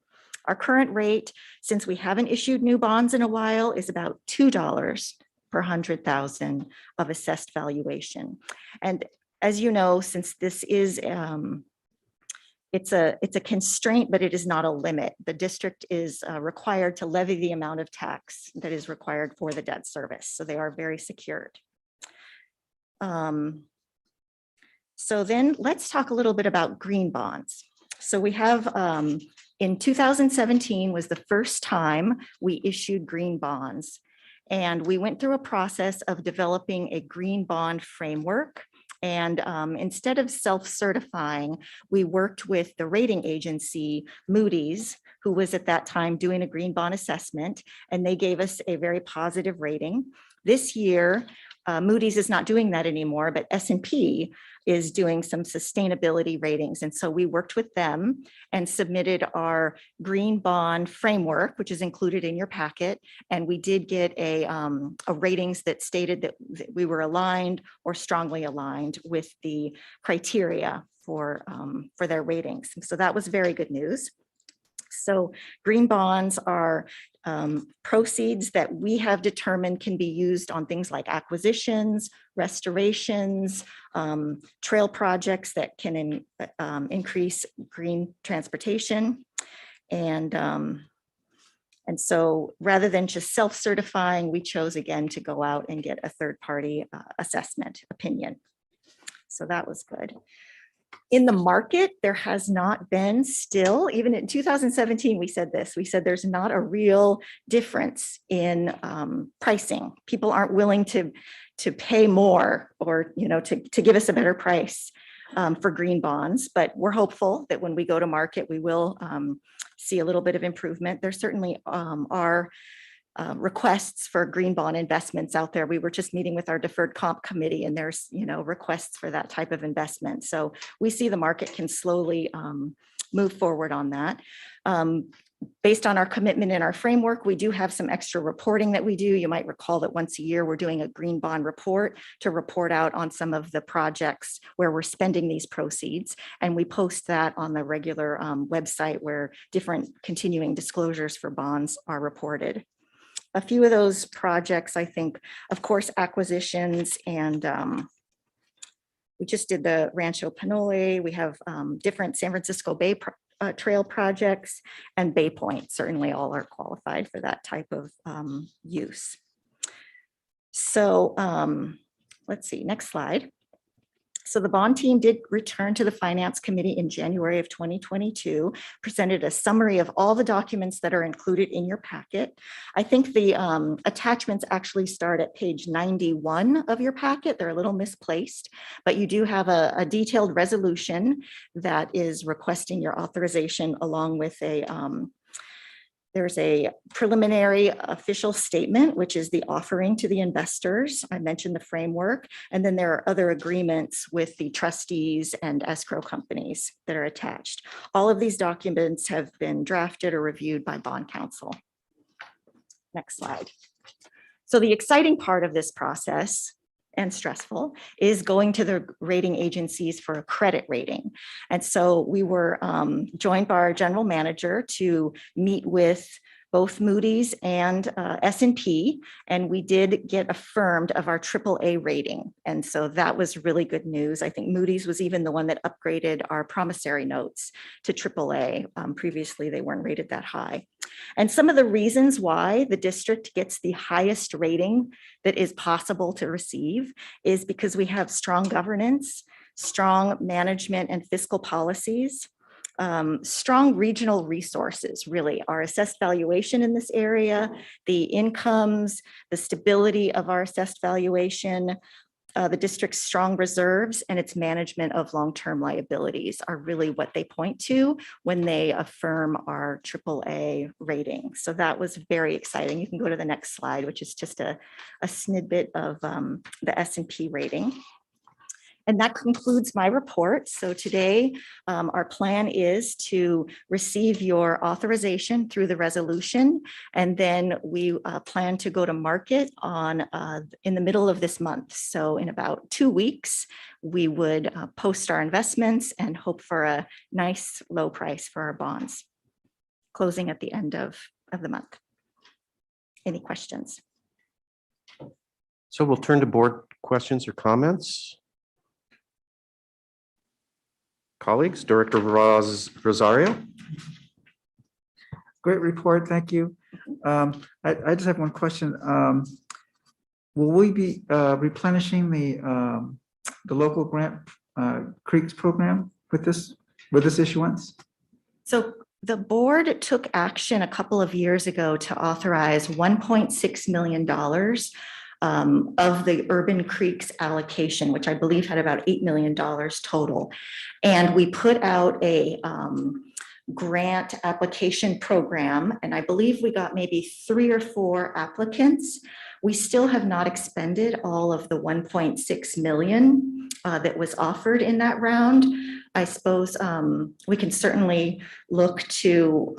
Our current rate, since we haven't issued new bonds in a while, is about $2 per 100,000 of assessed valuation. And as you know, since this is it's a constraint, but it is not a limit. The district is required to levy the amount of tax that is required for the debt service. So they are very secured. So then let's talk a little bit about green bonds. So we have in 2017 was the first time we issued green bonds. And we went through a process of developing a green bond framework. And instead of self-certifying, we worked with the rating agency, Moody's, who was at that time doing a green bond assessment, and they gave us a very positive rating. This year, Moody's is not doing that anymore, but S&P is doing some sustainability ratings. And so we worked with them and submitted our green bond framework, which is included in your packet. And we did get a ratings that stated that we were aligned or strongly aligned with the criteria for their ratings. So that was very good news. So green bonds are proceeds that we have determined can be used on things like acquisitions, restorations, trail projects that can increase green transportation. And so rather than just self-certifying, we chose again to go out and get a third-party assessment opinion. So that was good. In the market, there has not been still, even in 2017, we said this, we said there's not a real difference in pricing. People aren't willing to pay more or, you know, to give us a better price for green bonds, but we're hopeful that when we go to market, we will see a little bit of improvement. There certainly are requests for green bond investments out there. We were just meeting with our deferred comp committee, and there's, you know, requests for that type of investment. So we see the market can slowly move forward on that. Based on our commitment in our framework, we do have some extra reporting that we do. You might recall that once a year, we're doing a green bond report to report out on some of the projects where we're spending these proceeds. And we post that on the regular website where different continuing disclosures for bonds are reported. a few of those projects, I think, of course, acquisitions and we just did the Rancho Pinole. We have different San Francisco Bay Trail projects and Bay Point. Certainly all are qualified for that type of use. So let's see, next slide. So the bond team did return to the Finance Committee in January of 2022, presented a summary of all the documents that are included in your packet. I think the attachments actually start at page 91 of your packet. They're a little misplaced, but you do have a detailed resolution that is requesting your authorization along with there's a preliminary official statement, which is the offering to the investors. I mentioned the framework, and then there are other agreements with the trustees and escrow companies that are attached. All of these documents have been drafted or reviewed by bond counsel. Next slide. So the exciting part of this process, and stressful, is going to the rating agencies for a credit rating. And so we were joined by our general manager to meet with both Moody's and S&P, and we did get affirmed of our AAA rating. And so that was really good news. I think Moody's was even the one that upgraded our promissory notes to AAA. Previously, they weren't rated that high. And some of the reasons why the district gets the highest rating that is possible to receive is because we have strong governance, strong management and fiscal policies, strong regional resources, really. Our assessed valuation in this area, the incomes, the stability of our assessed valuation, the district's strong reserves and its management of long-term liabilities are really what they point to when they affirm our AAA rating. So that was very exciting. You can go to the next slide, which is just a snippet of the S&P rating. And that concludes my report. So today, our plan is to receive your authorization through the resolution, and then we plan to go to market in the middle of this month. So in about 2 weeks, we would post our investments and hope for a nice low price for our bonds, closing at the end of the month. Any questions? So we'll turn to board questions or comments. Colleagues, Director Rosario. Great report, thank you. I just have one question. Will we be replenishing the local grant creeks program with this issuance? So the board took action a couple of years ago to authorize $1.6 million of the Urban Creeks allocation, which I believe had about $8 million total. And we put out a grant application program, and I believe we got maybe 3 or 4 applicants. We still have not expended all of the 1.6 million that was offered in that round. I suppose we can certainly look to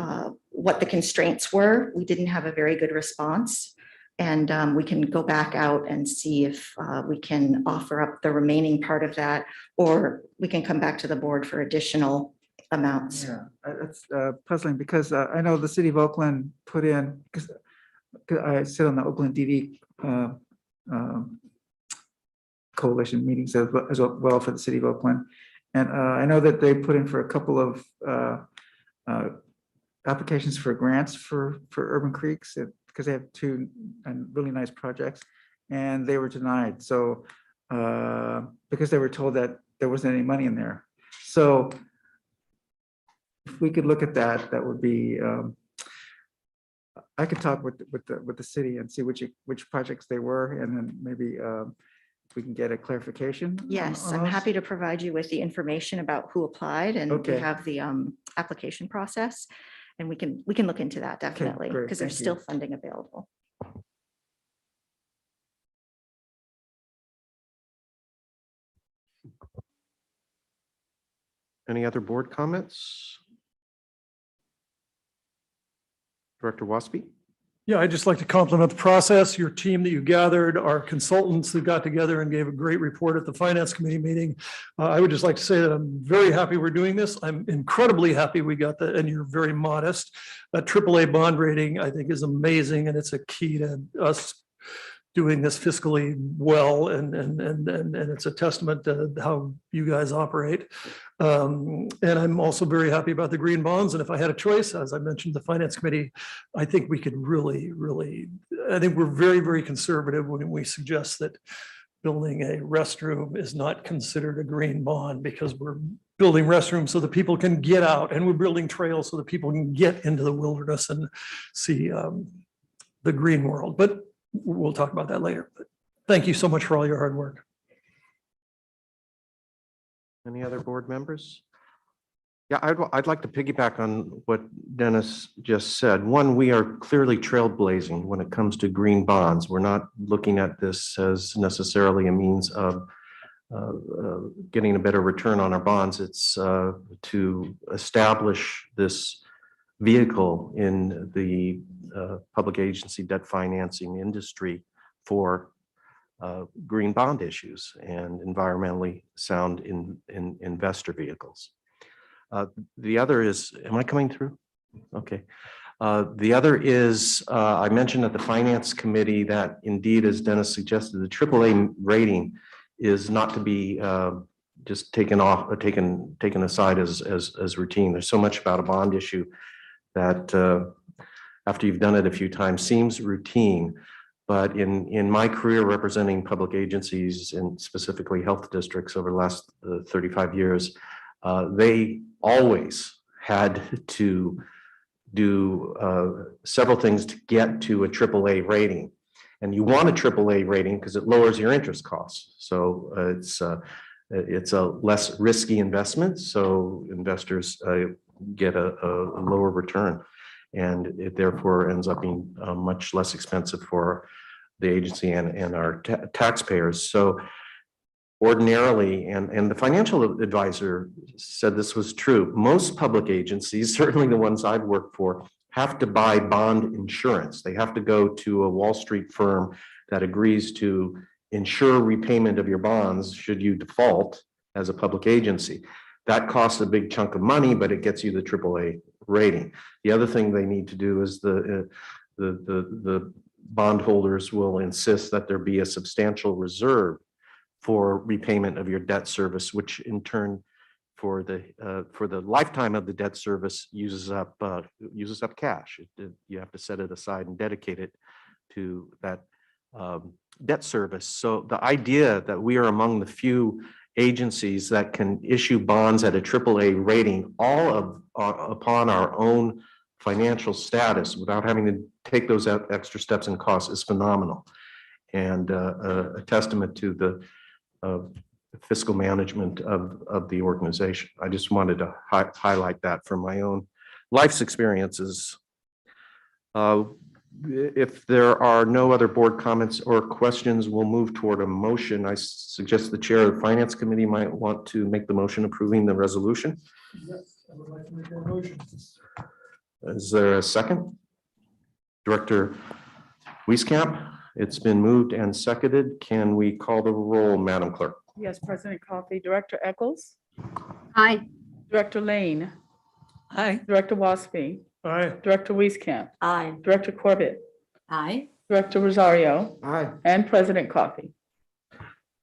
what the constraints were. We didn't have a very good response. And we can go back out and see if we can offer up the remaining part of that, or we can come back to the board for additional amounts. Yeah, that's puzzling because I know the city of Oakland put in, because I sit on the Oakland DD coalition meetings as well for the city of Oakland. And I know that they put in for a couple of applications for grants for Urban Creeks, because they have 2 really nice projects, and they were denied. So because they were told that there wasn't any money in there. So if we could look at that, that would be. I could talk with the city and see which projects they were, and then maybe we can get a clarification. Yes, on I'm those. happy to provide you with the information about who applied, and we Okay. have the application process. And we can look into that definitely, great, because there's thank you. still funding available. Any other board comments? Director Waspy? Yeah, I'd just like to compliment the process, your team that you gathered, our consultants that got together and gave a great report at the Finance Committee meeting. I would just like to say that I'm very happy we're doing this. I'm incredibly happy we got that, and you're very modest. That AAA bond rating, I think, is amazing, and it's a key to us doing this fiscally well, and it's a testament to how you guys operate. And I'm also very happy about the green bonds. And if I had a choice, as I mentioned, the Finance Committee, I think we could really, I think we're very, very conservative when we suggest that building a restroom is not considered a green bond, because we're building restrooms so that people can get out, and we're building trails so that people can get into the wilderness and see the green world. But we'll talk about that later. But thank you so much for all your hard work. Any other board members? Yeah, I'd like to piggyback on what Dennis just said. One, we are clearly trailblazing when it comes to green bonds. We're not looking at this as necessarily a means of getting a better return on our bonds. It's to establish this vehicle in the public agency debt financing industry for green bond issues and environmentally sound in investor vehicles. The other is, am I coming through? Okay. The other is, I mentioned at the Finance Committee that indeed, as Dennis suggested, the AAA rating is not to be just taken aside as routine. There's so much about a bond issue that after you've done it a few times seems routine. But in my career representing public agencies and specifically health districts over the last 35 years, they always had to do several things to get to a AAA rating. And you want a AAA rating because it lowers your interest costs. So it's a less risky investment. So investors get a lower return. And it therefore ends up being much less expensive for the agency and our taxpayers. So ordinarily, and the financial advisor said this was true, most public agencies, certainly the ones I've worked for, have to buy bond insurance. They have to go to a Wall Street firm that agrees to insure repayment of your bonds should you default as a public agency. That costs a big chunk of money, but it gets you the AAA rating. The other thing they need to do is the bondholders will insist that there be a substantial reserve for repayment of your debt service, which in turn for the lifetime of the debt service uses up cash. You have to set it aside and dedicate it to that debt service. So the idea that we are among the few agencies that can issue bonds at a AAA rating, all upon our own financial status without having to take those extra steps and costs, is phenomenal, and a testament to the fiscal management of the organization. I just wanted to highlight that from my own life's experiences. If there are no other board comments or questions, we'll move toward a motion. I suggest the chair of the Finance Committee might want to make the motion approving the resolution. Yes, I would like to make that motion. Is there a second? Director Wieskamp, it's been moved and seconded. Can we call the roll, Madam Clerk? Yes, President Coffey. Director Eccles? Aye. Director Lane? Aye. Director Waspy? Aye. Director Wieskamp? Aye. Director Corbett? Aye. Director Rosario? Aye. And President Coffey.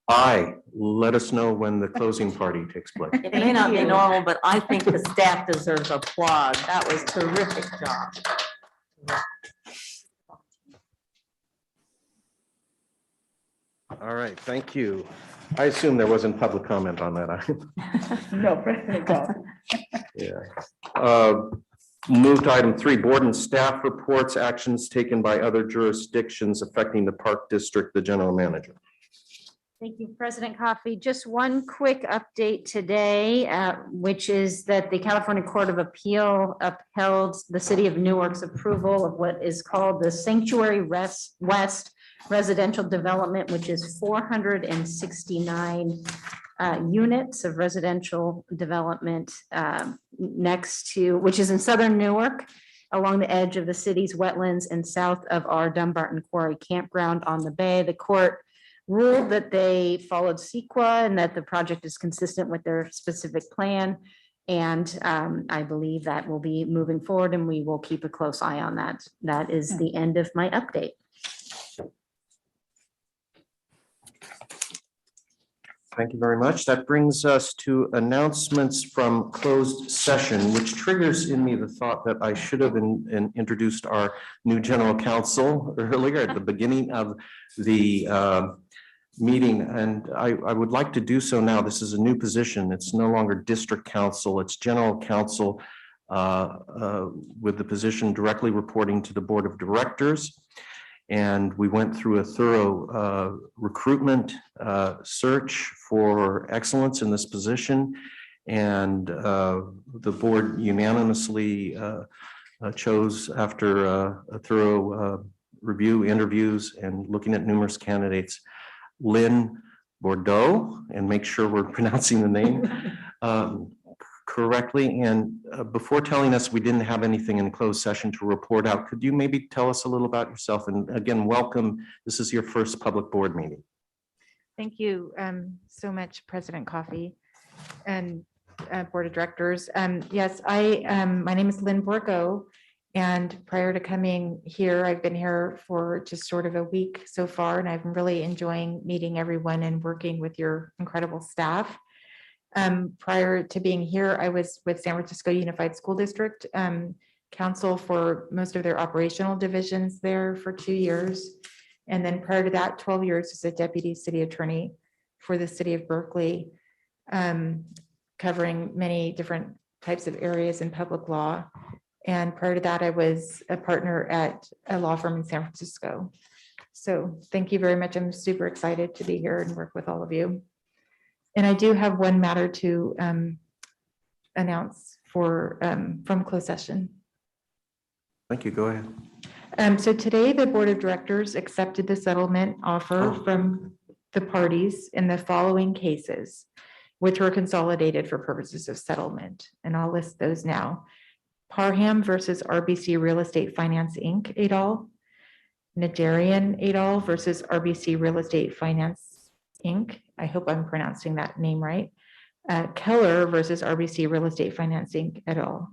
Aye. Let us know when the closing party takes place. It may not be normal, but I think the staff deserves applause. That was terrific job. All right, thank you. I assume there wasn't public comment on that item. No, President Coffey. Yeah. Move to item 3, board and staff reports, actions taken by other jurisdictions affecting the Park District, the general manager. Thank you, President Coffey. Just one quick update today, which is that the California Court of Appeal upheld the City of Newark's approval of what is called the Sanctuary West residential development, which is 469 units of residential development next to, which is in southern Newark, along the edge of the city's wetlands and south of our Dumbarton Quarry campground on the bay. The court ruled that they followed CEQA and that the project is consistent with their specific plan. And I believe that will be moving forward and we will keep a close eye on that. That is the end of my update. Thank you very much. That brings us to announcements from closed session, which triggers in me the thought that I should have introduced our new general counsel earlier at the beginning of the meeting. And I would like to do so now. This is a new position. It's no longer district counsel, it's general counsel with the position directly reporting to the board of directors. And we went through a thorough recruitment search for excellence in this position. And the board unanimously chose, after a thorough review, interviews, and looking at numerous candidates, Lynn Bordeaux, and make sure we're pronouncing the name correctly. And before telling us we didn't have anything in closed session to report out, could you maybe tell us a little about yourself? And again, welcome. This is your first public board meeting. Thank you so much, President Coffey and Board of Directors. Yes, my name is Lynn Borgo, and prior to coming here, I've been here for just sort of a week so far, and I'm really enjoying meeting everyone and working with your incredible staff. Prior to being here, I was with San Francisco Unified School District counsel for most of their operational divisions there for 2 years. And then prior to that, 12 years as a deputy city attorney for the city of Berkeley, covering many different types of areas in public law. And prior to that, I was a partner at a law firm in San Francisco. So thank you very much. I'm super excited to be here and work with all of you. And I do have one matter to announce for from closed session. Thank you. Go ahead. So today, the Board of Directors accepted the settlement offer from the parties in the following cases, which were consolidated for purposes of settlement. And I'll list those now. Parham versus RBC Real Estate Finance, Inc., et al. Najarian et al. Versus RBC Real Estate Finance, Inc. I hope I'm pronouncing that name right. Keller versus RBC Real Estate Finance, Inc., et al.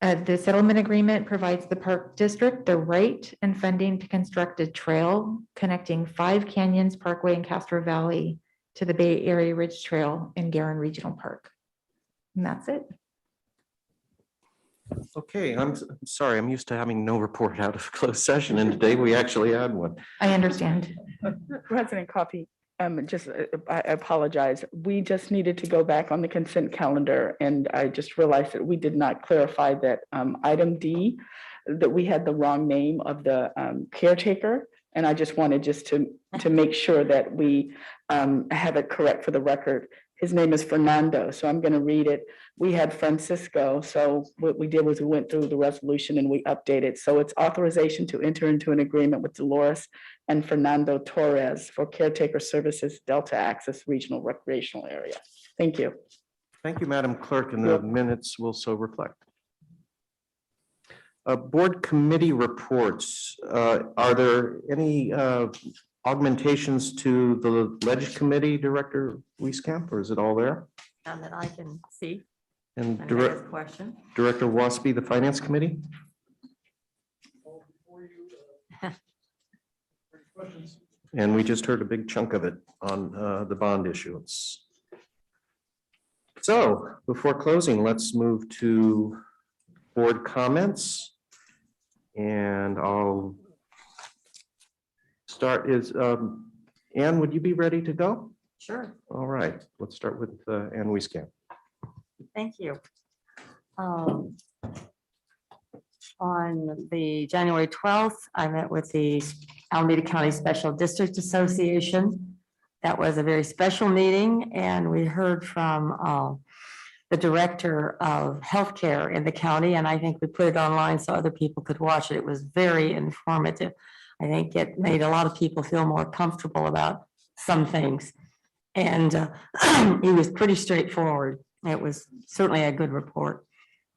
The settlement agreement provides the Park District the right and funding to construct a trail connecting Five Canyons Parkway in Castro Valley to the Bay Area Ridge Trail in Garin Regional Park. And that's it. Okay, I'm sorry. I'm used to having no report out of closed session, and today we actually had one. I understand. President Coffey, I apologize. We just needed to go back on the consent calendar, and I just realized that we did not clarify that item D, that we had the wrong name of the caretaker. And I just wanted to make sure that we have it correct for the record. His name is Fernando, so I'm going to read it. We had Francisco, so what we did was we went through the resolution and we updated. So it's authorization to enter into an agreement with Dolores and Fernando Torres for caretaker services, Delta Access Regional Recreational Area. Thank you. Thank you, Madam Clerk, and the minutes will so reflect. Board committee reports. Are there any augmentations to the Ledge Committee, Director Wieskamp, or is it all there? None that I can see. And Question. Director Waspy, the Finance Committee? And we just heard a big chunk of it on the bond issuance. So before closing, let's move to board comments. And I'll start. Ann, would you be ready to go? Sure. All right, let's start with Ann Wieskamp. Thank you. On the January 12th, I met with the Alameda County Special District Association. That was a very special meeting, and we heard from the director of healthcare in the county, and I think we put it online so other people could watch it. It was very informative. I think it made a lot of people feel more comfortable about some things. And he was pretty straightforward. It was certainly a good report.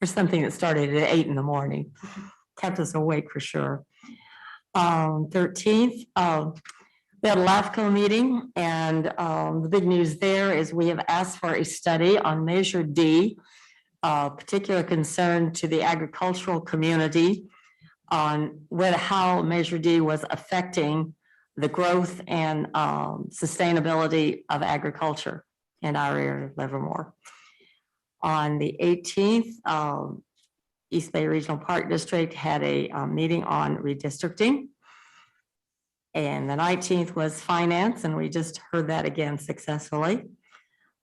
or something that started at 8 in the morning. Kept us awake for sure. 13th, we had a LAFCO meeting, and the big news there is we have asked for a study on Measure D, particular concern to the agricultural community on how Measure D was affecting the growth and sustainability of agriculture in our area of Livermore. On the 18th, East Bay Regional Park District had a meeting on redistricting. And the 19th was finance, and we just heard that again successfully.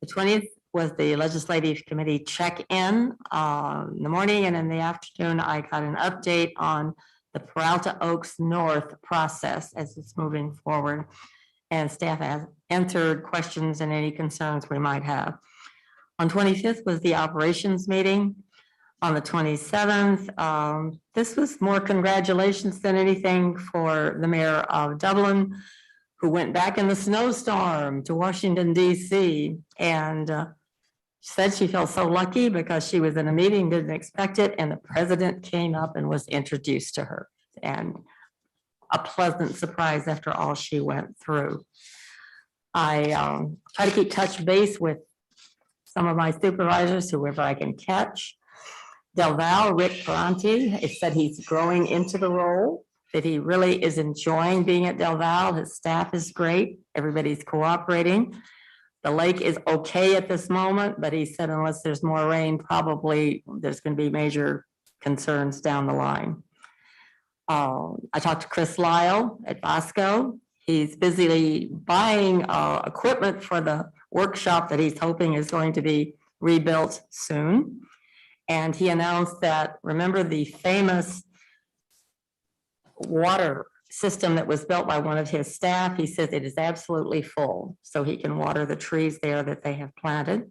The 20th was the legislative committee check-in in the morning, and in the afternoon, I got an update on the Peralta Oaks North process as it's moving forward. And staff has answered questions and any concerns we might have. On 25th was the operations meeting. On the 27th, this was more congratulations than anything for the mayor of Dublin, who went back in the snowstorm to Washington, D.C. and said she felt so lucky because she was in a meeting, didn't expect it, and the president came up and was introduced to her. And a pleasant surprise after all she went through. I try to keep touch base with some of my supervisors, whoever I can catch. Del Val, Rick Ferranti, it said he's growing into the role, that he really is enjoying being at Del Val. His staff is great. Everybody's cooperating. The lake is okay at this moment, but he said unless there's more rain, probably there's going to be major concerns down the line. I talked to Chris Lyle at Bosco. He's busily buying equipment for the workshop that he's hoping is going to be rebuilt soon. And he announced that, remember the famous water system that was built by one of his staff? He says it is absolutely full, so he can water the trees there that they have planted.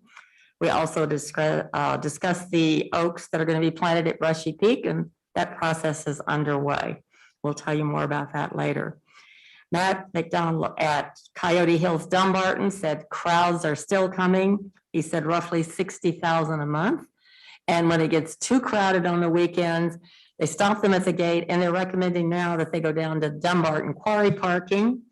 We also discussed the oaks that are going to be planted at Brushy Peak, and that process is underway. We'll tell you more about that later. Matt McDonald at Coyote Hills Dumbarton said crowds are still coming. He said roughly 60,000 a month. And when it gets too crowded on the weekends, they stop them at the gate, and they're recommending now that they go down to Dumbarton Quarry parking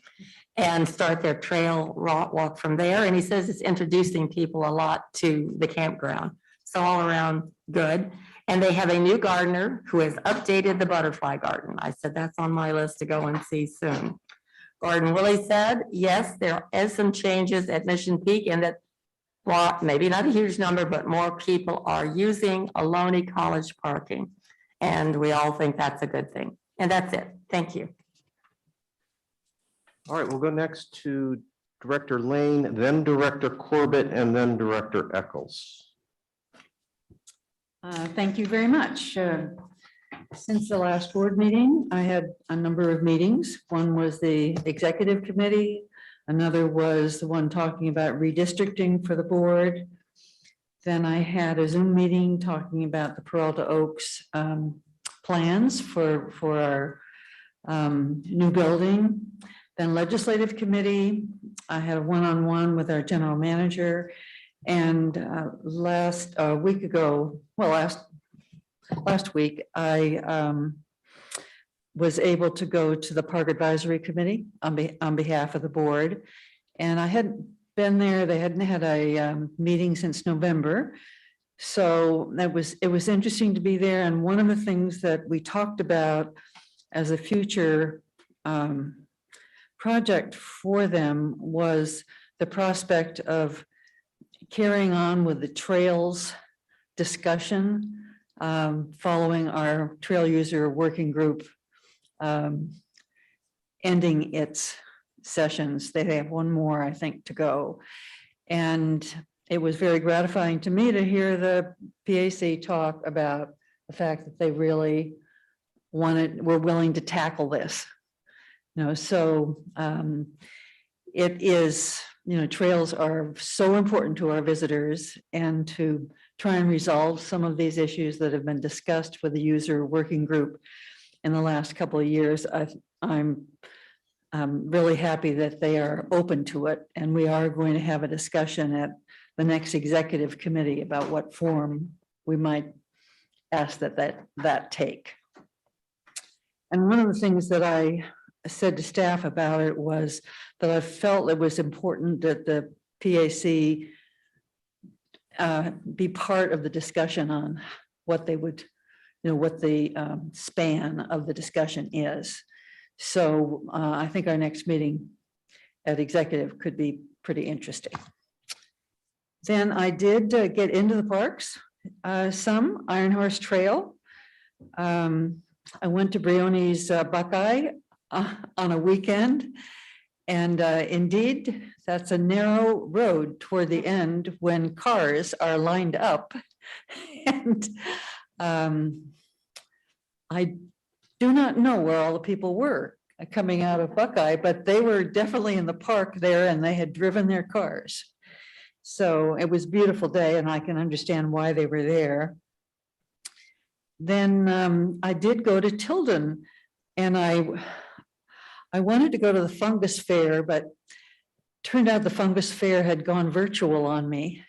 and start their trail walk from there. And he says it's introducing people a lot to the campground. So all around good. And they have a new gardener who has updated the butterfly garden. I said, that's on my list to go and see soon. Gordon Willie said, yes, there is some changes at Mission Peak, and that, well, maybe not a huge number, but more people are using Ohlone College parking. And we all think that's a good thing. And that's it. Thank you. All right, we'll go next to Director Lane, then Director Corbett, and then Director Eccles. Thank you very much. Since the last board meeting, I had a number of meetings. One was the executive committee. Another was the one talking about redistricting for the board. Then I had a Zoom meeting talking about the Peralta Oaks plans for our new building. Then legislative committee, I had a one-on-one with our general manager. And last week, I was able to go to the Park Advisory Committee on behalf of the board. And I hadn't been there, they hadn't had a meeting since November. So it was interesting to be there. And one of the things that we talked about as a future project for them was the prospect of carrying on with the trails discussion following our trail user working group ending its sessions. They have one more, I think, to go. And it was very gratifying to me to hear the PAC talk about the fact that they really were willing to tackle this. So it is, trails are so important to our visitors, and to try and resolve some of these issues that have been discussed with the user working group in the last couple of years. I'm really happy that they are open to it, and we are going to have a discussion at the next executive committee about what form we might ask that take. And one of the things that I said to staff about it was that I felt it was important that the PAC be part of the discussion on what they would, what the span of the discussion is. So I think our next meeting at executive could be pretty interesting. Then I did get into the parks, some Iron Horse Trail. I went to Briones Buckeye on a weekend. And indeed, that's a narrow road toward the end when cars are lined up. And I do not know where all the people were coming out of Buckeye, but they were definitely in the park there and they had driven their cars. So it was a beautiful day and I can understand why they were there. Then I did go to Tilden and I wanted to go to the Fungus Fair, but turned out the Fungus Fair had gone virtual on me.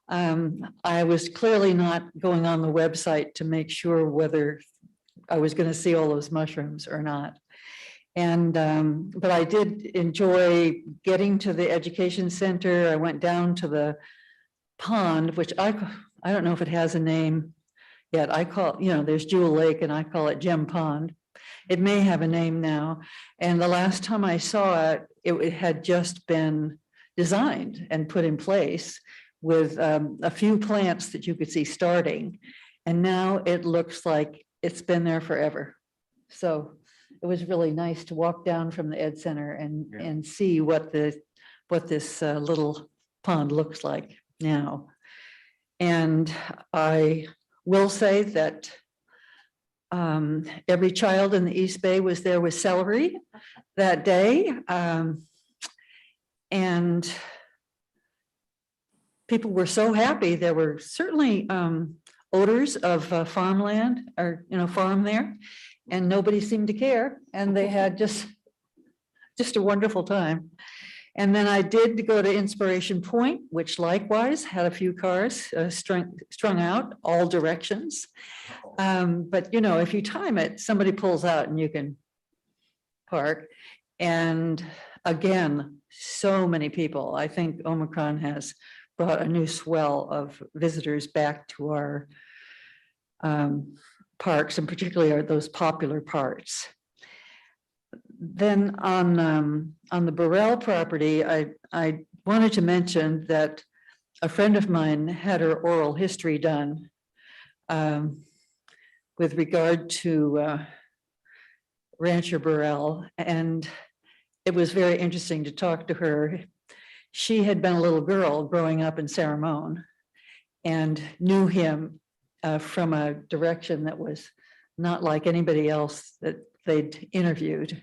And I was clearly not going on the website to make sure whether I was going to see all those mushrooms or not. And but I did enjoy getting to the education center. I went down to the pond, which I don't know if it has a name yet. I call, there's Jewel Lake and I call it Gem Pond. It may have a name now. And the last time I saw it, it had just been designed and put in place with a few plants that you could see starting. And now it looks like it's been there forever. So it was really nice to walk down from the Ed Center and see what this little pond looks like now. And I will say that every child in the East Bay was there with celery that day. And people were so happy. There were certainly odors of farmland or, farm there, and nobody seemed to care. And they had just a wonderful time. And then I did go to Inspiration Point, which likewise had a few cars strung out all directions. But if you time it, somebody pulls out and you can park. And again, so many people. I think Omicron has brought a new swell of visitors back to our parks, and particularly those popular parts. Then on the Burrell property, I wanted to mention that a friend of mine had her oral history done with regard to Rancher Burrell, and it was very interesting to talk to her. She had been a little girl growing up in Saramone and knew him from a direction that was not like anybody else that they'd interviewed.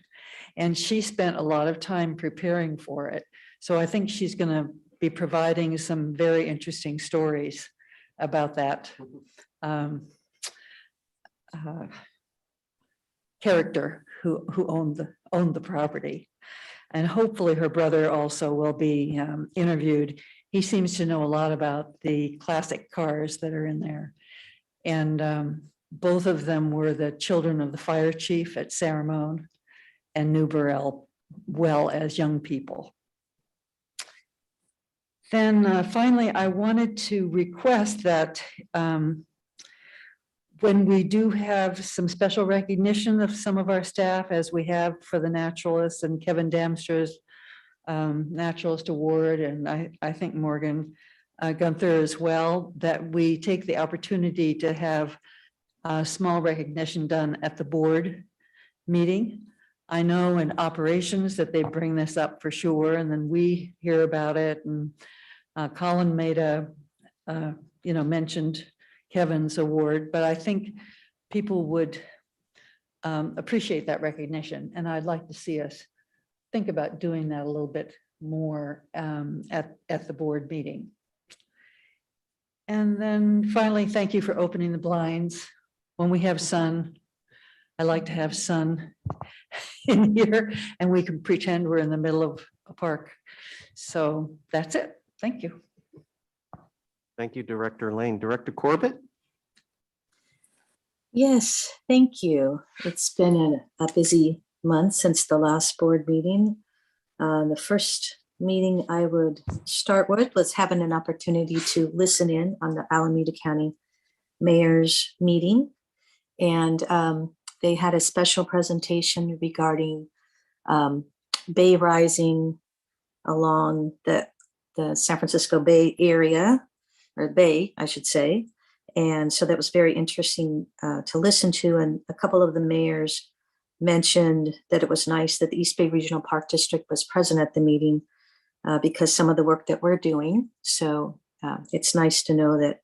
And she spent a lot of time preparing for it. So I think she's going to be providing some very interesting stories about that character who owned the property. And hopefully her brother also will be interviewed. He seems to know a lot about the classic cars that are in there. And both of them were the children of the fire chief at Saramone and knew Burrell well as young people. Then finally, I wanted to request that when we do have some special recognition of some of our staff, as we have for the naturalists and Kevin Damstra's Naturalist Award, and I think Morgan Gunther as well, that we take the opportunity to have a small recognition done at the board meeting. I know in operations that they bring this up for sure, and then we hear about it. And Colin made mentioned Kevin's award, but I think people would appreciate that recognition. And I'd like to see us think about doing that a little bit more at the board meeting. And then finally, thank you for opening the blinds. When we have sun, I like to have sun in here and we can pretend we're in the middle of a park. So that's it. Thank you. Thank you, Director Lane. Director Corbett? Yes, thank you. It's been a busy month since the last board meeting. The first meeting I would start with was having an opportunity to listen in on the Alameda County Mayor's meeting. And they had a special presentation regarding bay rising along the San Francisco Bay Area, or Bay, I should say. And so that was very interesting to listen to. And a couple of the mayors mentioned that it was nice that the East Bay Regional Park District was present at the meeting because some of the work that we're doing. So it's nice to know that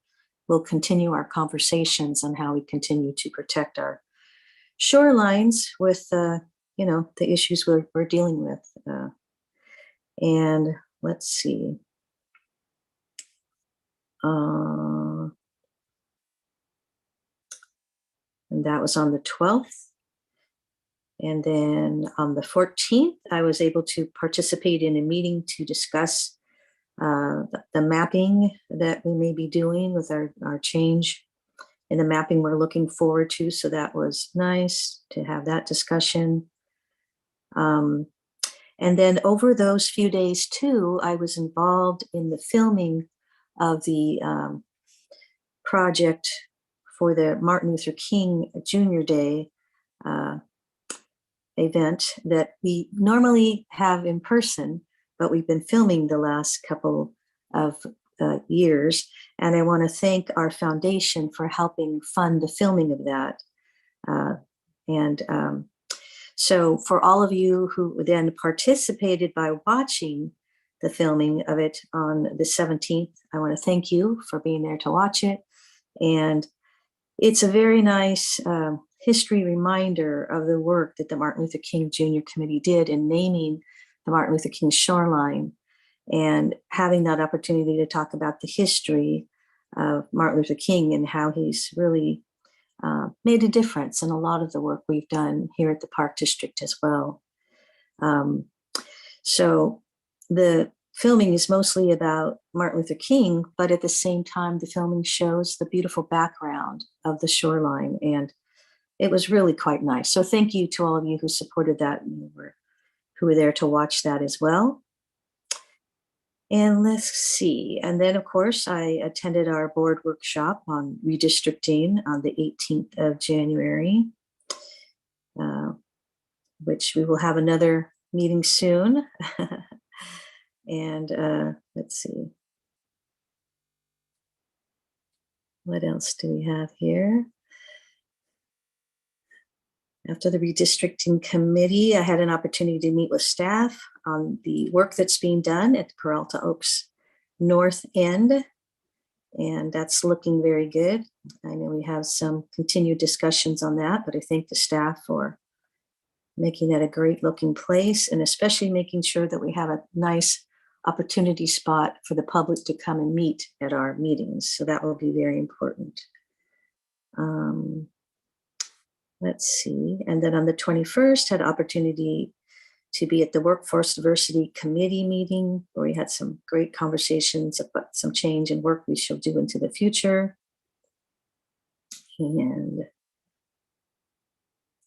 we'll continue our conversations on how we continue to protect our shorelines with, the issues we're dealing with. And let's see. And that was on the 12th. And then on the 14th, I was able to participate in a meeting to discuss the mapping that we may be doing with our change in the mapping we're looking forward to. So that was nice to have that discussion. And then over those few days too, I was involved in the filming of the project for the Martin Luther King Jr. Day event that we normally have in person, but we've been filming the last couple of years. And I want to thank our foundation for helping fund the filming of that. So for all of you who then participated by watching the filming of it on the 17th, I want to thank you for being there to watch it. And it's a very nice history reminder of the work that the Martin Luther King Jr. Committee did in naming the Martin Luther King shoreline and having that opportunity to talk about the history of Martin Luther King and how he's really made a difference in a lot of the work we've done here at the Park District as well. So the filming is mostly about Martin Luther King, but at the same time, the filming shows the beautiful background of the shoreline, and it was really quite nice. So thank you to all of you who supported that and who were there to watch that as well. And let's see. And then, of course, I attended our board workshop on redistricting on the 18th of January, which we will have another meeting soon. And let's see. What else do we have here? After the redistricting committee, I had an opportunity to meet with staff on the work that's being done at Peralta Oaks North End. And that's looking very good. I know we have some continued discussions on that, but I thank the staff for making that a great looking place and especially making sure that we have a nice opportunity spot for the public to come and meet at our meetings. So that will be very important. Let's see. And then on the 21st, had opportunity to be at the Workforce Diversity Committee meeting where we had some great conversations about some change in work we shall do into the future. And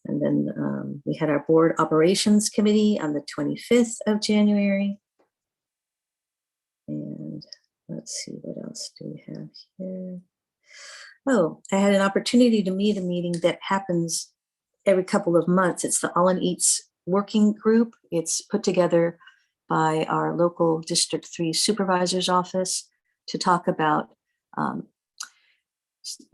then we had our Board Operations Committee on the 25th of January. And let's see, what else do we have here? Oh, I had an opportunity to meet a meeting that happens every couple of months. It's the All in Eats Working Group. It's put together by our local District 3 Supervisor's Office to talk about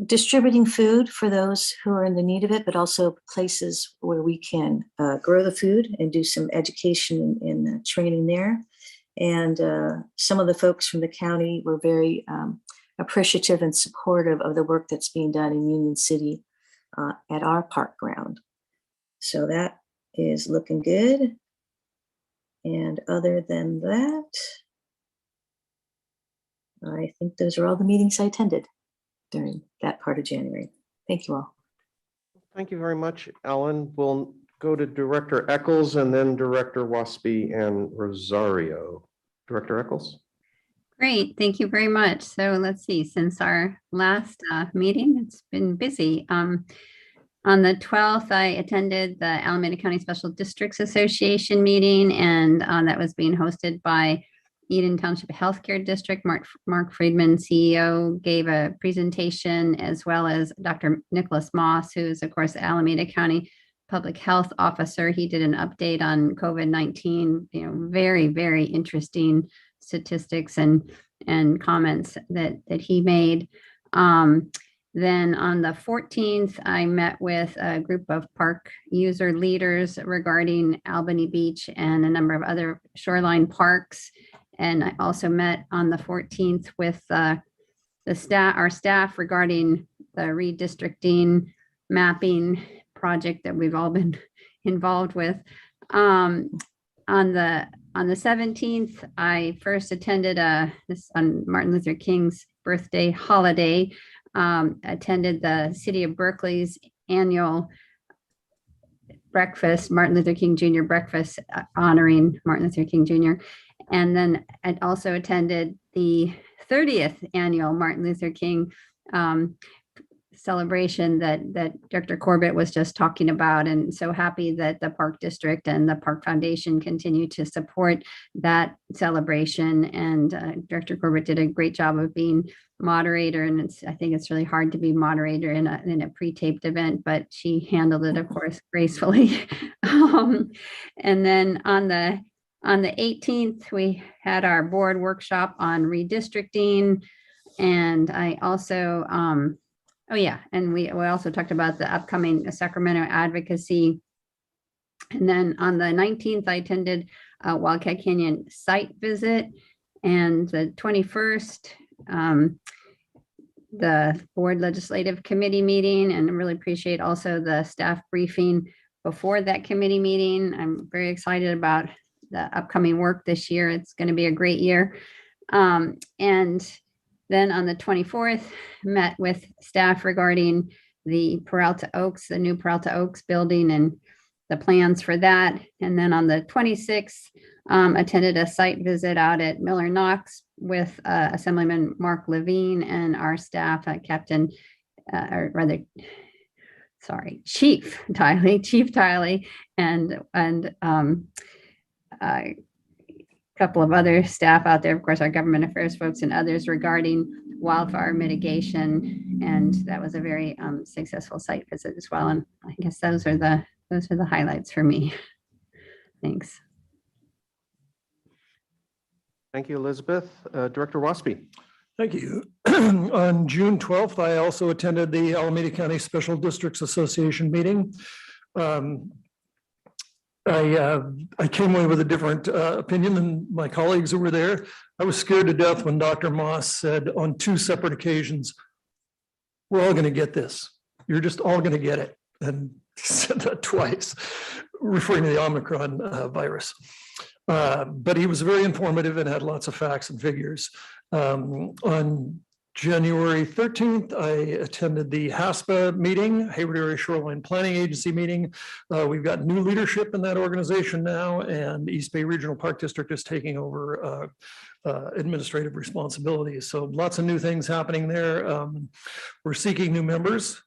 distributing food for those who are in the need of it, but also places where we can grow the food and do some education and training there. And some of the folks from the county were very appreciative and supportive of the work that's being done in Union City at our park ground. So that is looking good. And other than that, I think those are all the meetings I attended during that part of January. Thank you all. Thank you very much, Ellen. We'll go to Director Eccles and then Director Waspy and Rosario. Director Eccles. Great, thank you very much. So let's see, since our last meeting, it's been busy. On the 12th, I attended the Alameda County Special Districts Association meeting, and that was being hosted by Eden Township Healthcare District. Mark Friedman, CEO, gave a presentation, as well as Dr. Nicholas Moss, who is, of course, Alameda County Public Health Officer. He did an update on COVID-19, very, very interesting statistics and comments that he made. Then on the 14th, I met with a group of park user leaders regarding Albany Beach and a number of other shoreline parks. And I also met on the 14th with our staff regarding the redistricting mapping project that we've all been involved with. On the 17th, I first attended this on Martin Luther King's birthday holiday. Attended the City of Berkeley's annual breakfast, Martin Luther King Jr. breakfast, honoring Martin Luther King Jr. And then I also attended the 30th annual Martin Luther King celebration that Director Corbett was just talking about, and so happy that the Park District and the Park Foundation continue to support that celebration. And Director Corbett did a great job of being moderator, and I think it's really hard to be moderator in a pre-taped event, but she handled it, of course, gracefully. And then on the 18th, we had our board workshop on redistricting, and I also and we also talked about the upcoming Sacramento advocacy. And then on the 19th, I attended a Wildcat Canyon site visit, and the 21st, the board legislative committee meeting, and I really appreciate also the staff briefing before that committee meeting. I'm very excited about the upcoming work this year. It's going to be a great year. And then on the 24th, met with staff regarding the Peralta Oaks, the new Peralta Oaks building, and the plans for that. And then on the 26th, attended a site visit out at Miller Knox with Assemblyman Mark Levine and our staff, Chief Tiley, and a couple of other staff out there, of course, our government affairs folks and others, regarding wildfire mitigation. And that was a very successful site visit as well. And I guess those are the highlights for me. Thanks. Thank you, Elizabeth. Director Waspy. Thank you. On June 12th, I also attended the Alameda County Special Districts Association meeting. I came away with a different opinion than my colleagues who were there. I was scared to death when Dr. Moss said on 2 separate occasions, "We're all going to get this. You're just all going to get it." And he said that twice, referring to the Omicron virus. But he was very informative and had lots of facts and figures. On January 13th, I attended the HASPA meeting, Hayward Area Shoreline Planning Agency meeting. We've got new leadership in that organization now, and East Bay Regional Park District is taking over administrative responsibilities. So lots of new things happening there. We're seeking new members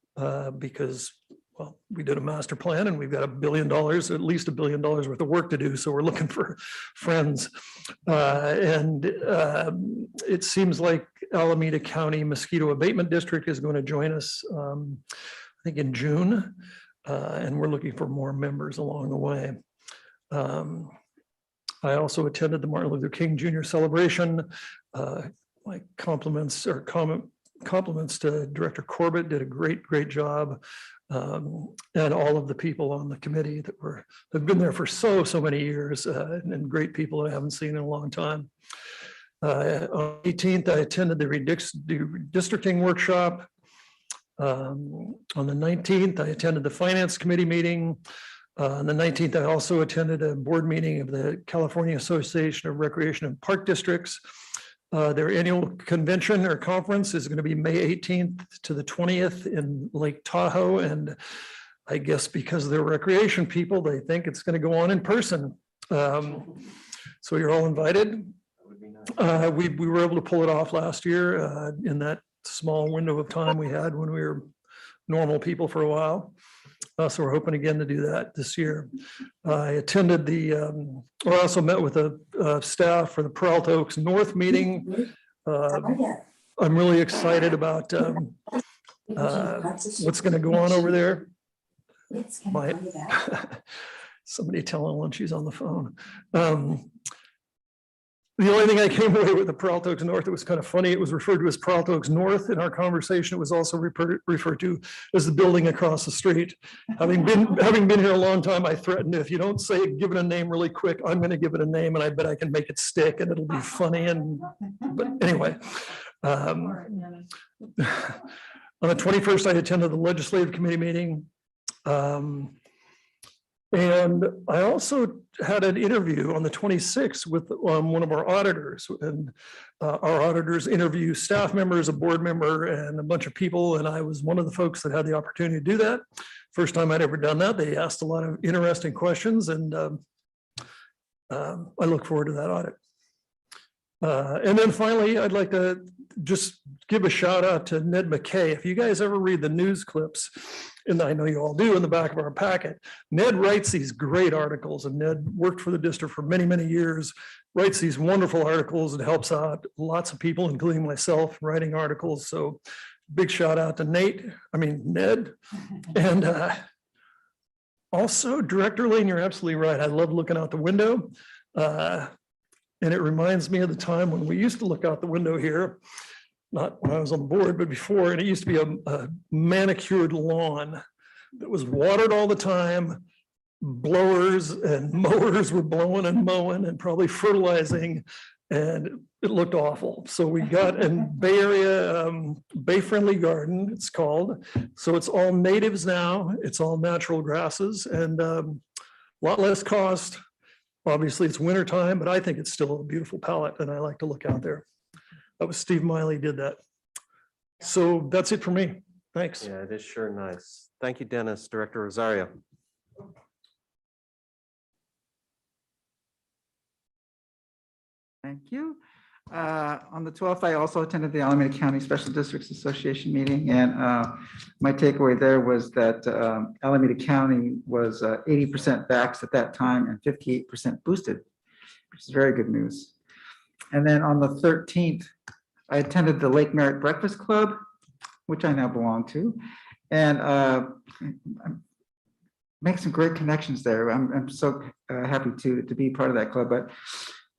because, well, we did a master plan and we've got $1 billion, at least $1 billion worth of work to do. So we're looking for friends. It seems like Alameda County Mosquito Abatement District is going to join us, I think in June. And we're looking for more members along the way. I also attended the Martin Luther King Jr. celebration. My compliments to Director Corbett, did a great job. And all of the people on the committee that have been there for so many years, and great people that I haven't seen in a long time. On 18th, I attended the redistricting workshop. On the 19th, I attended the finance committee meeting. On the 19th, I also attended a board meeting of the California Association of Recreation and Park Districts. Their annual convention or conference is going to be May 18th to the 20th in Lake Tahoe. And I guess because they're recreation people, they think it's going to go on in person. So you're all invited. We were able to pull it off last year in that small window of time we had when we were normal people for a while. So we're hoping again to do that this year. I attended or I also met with the staff for the Peralta Oaks North meeting. I'm really excited about what's going to go on over there. Somebody tell Ellen she's on the phone. The only thing I came away with the Peralta Oaks North, it was kind of funny. It was referred to as Peralta Oaks North in our conversation. It was also referred to as the building across the street. Having been here a long time, I threatened if you don't give it a name really quick, I'm going to give it a name, and I bet I can make it stick, and it'll be funny. But anyway, on the 21st, I attended the legislative committee meeting. And I also had an interview on the 26th with one of our auditors, and our auditors interview staff members, a board member, and a bunch of people. And I was one of the folks that had the opportunity to do that. First time I'd ever done that. They asked a lot of interesting questions, and I look forward to that audit. And then finally, I'd like to just give a shout out to Ned McKay. If you guys ever read the news clips, and I know you all do, in the back of our packet, Ned writes these great articles, and Ned worked for the district for many, many years, writes these wonderful articles and helps out lots of people, including myself, writing articles. So big shout out to Ned. And also Director Lane, you're absolutely right. I love looking out the window. And it reminds me of the time when we used to look out the window here, not when I was on the board, but before, and it used to be a manicured lawn that was watered all the time. Blowers and mowers were blowing and mowing and probably fertilizing, and it looked awful. So we got in Bay Area, Bay Friendly Garden, it's called. So it's all natives now. It's all natural grasses, and a lot less cost. Obviously, it's winter time, but I think it's still a beautiful palette, and I like to look out there. That was Steve Miley did that. So that's it for me. Thanks. Yeah, it is sure nice. Thank you, Dennis. Director Rosario. Thank you. On the 12th, I also attended the Alameda County Special Districts Association meeting, and my takeaway there was that Alameda County was 80% vaxxed at that time and 58% boosted, which is very good news. And then on the 13th, I attended the Lake Merritt Breakfast Club, which I now belong to, and make some great connections there. I'm so happy to be part of that club. But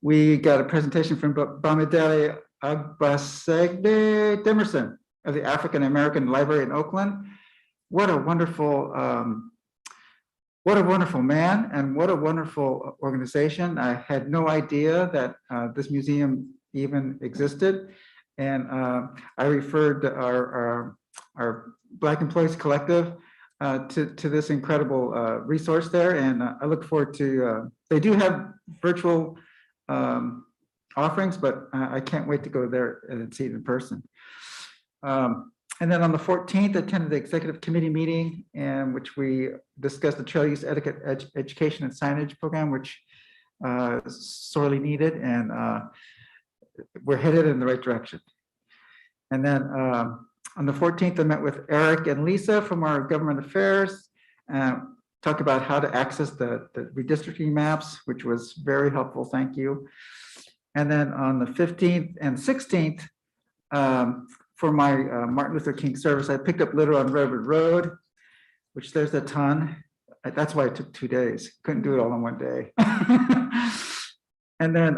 we got a presentation from Bamidele Agbasegne Demerson of the African American Library in Oakland. What a wonderful man, and what a wonderful organization. I had no idea that this museum even existed. And I referred our Black Employees Collective to this incredible resource there. And I look forward to, they do have virtual offerings, but I can't wait to go there and see it in person. And then on the 14th, I attended the executive committee meeting, in which we discussed the trail use etiquette education and signage program, which is sorely needed, and we're headed in the right direction. And then on the 14th, I met with Eric and Lisa from our government affairs, talk about how to access the redistricting maps, which was very helpful. Thank you. And then on the 15th and 16th, for my Martin Luther King service, I picked up litter on Redwood Road, which there's a ton. That's why it took 2 days. Couldn't do it all in one day. And then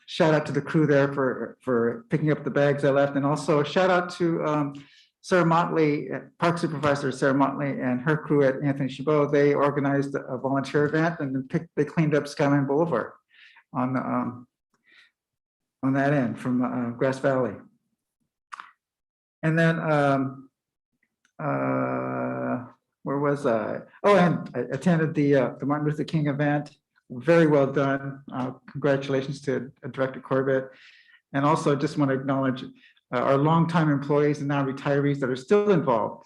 shout out to the crew there for picking up the bags I left. And also shout out to Sarah Motley, Park Supervisor Sarah Motley, and her crew at Anthony Chabot. They organized a volunteer event, and they cleaned up Skyline Boulevard on that end from Grass Valley. And then where was I? Oh, and I attended the Martin Luther King event. Very well done. Congratulations to Director Corbett. And also just want to acknowledge our longtime employees and now retirees that are still involved.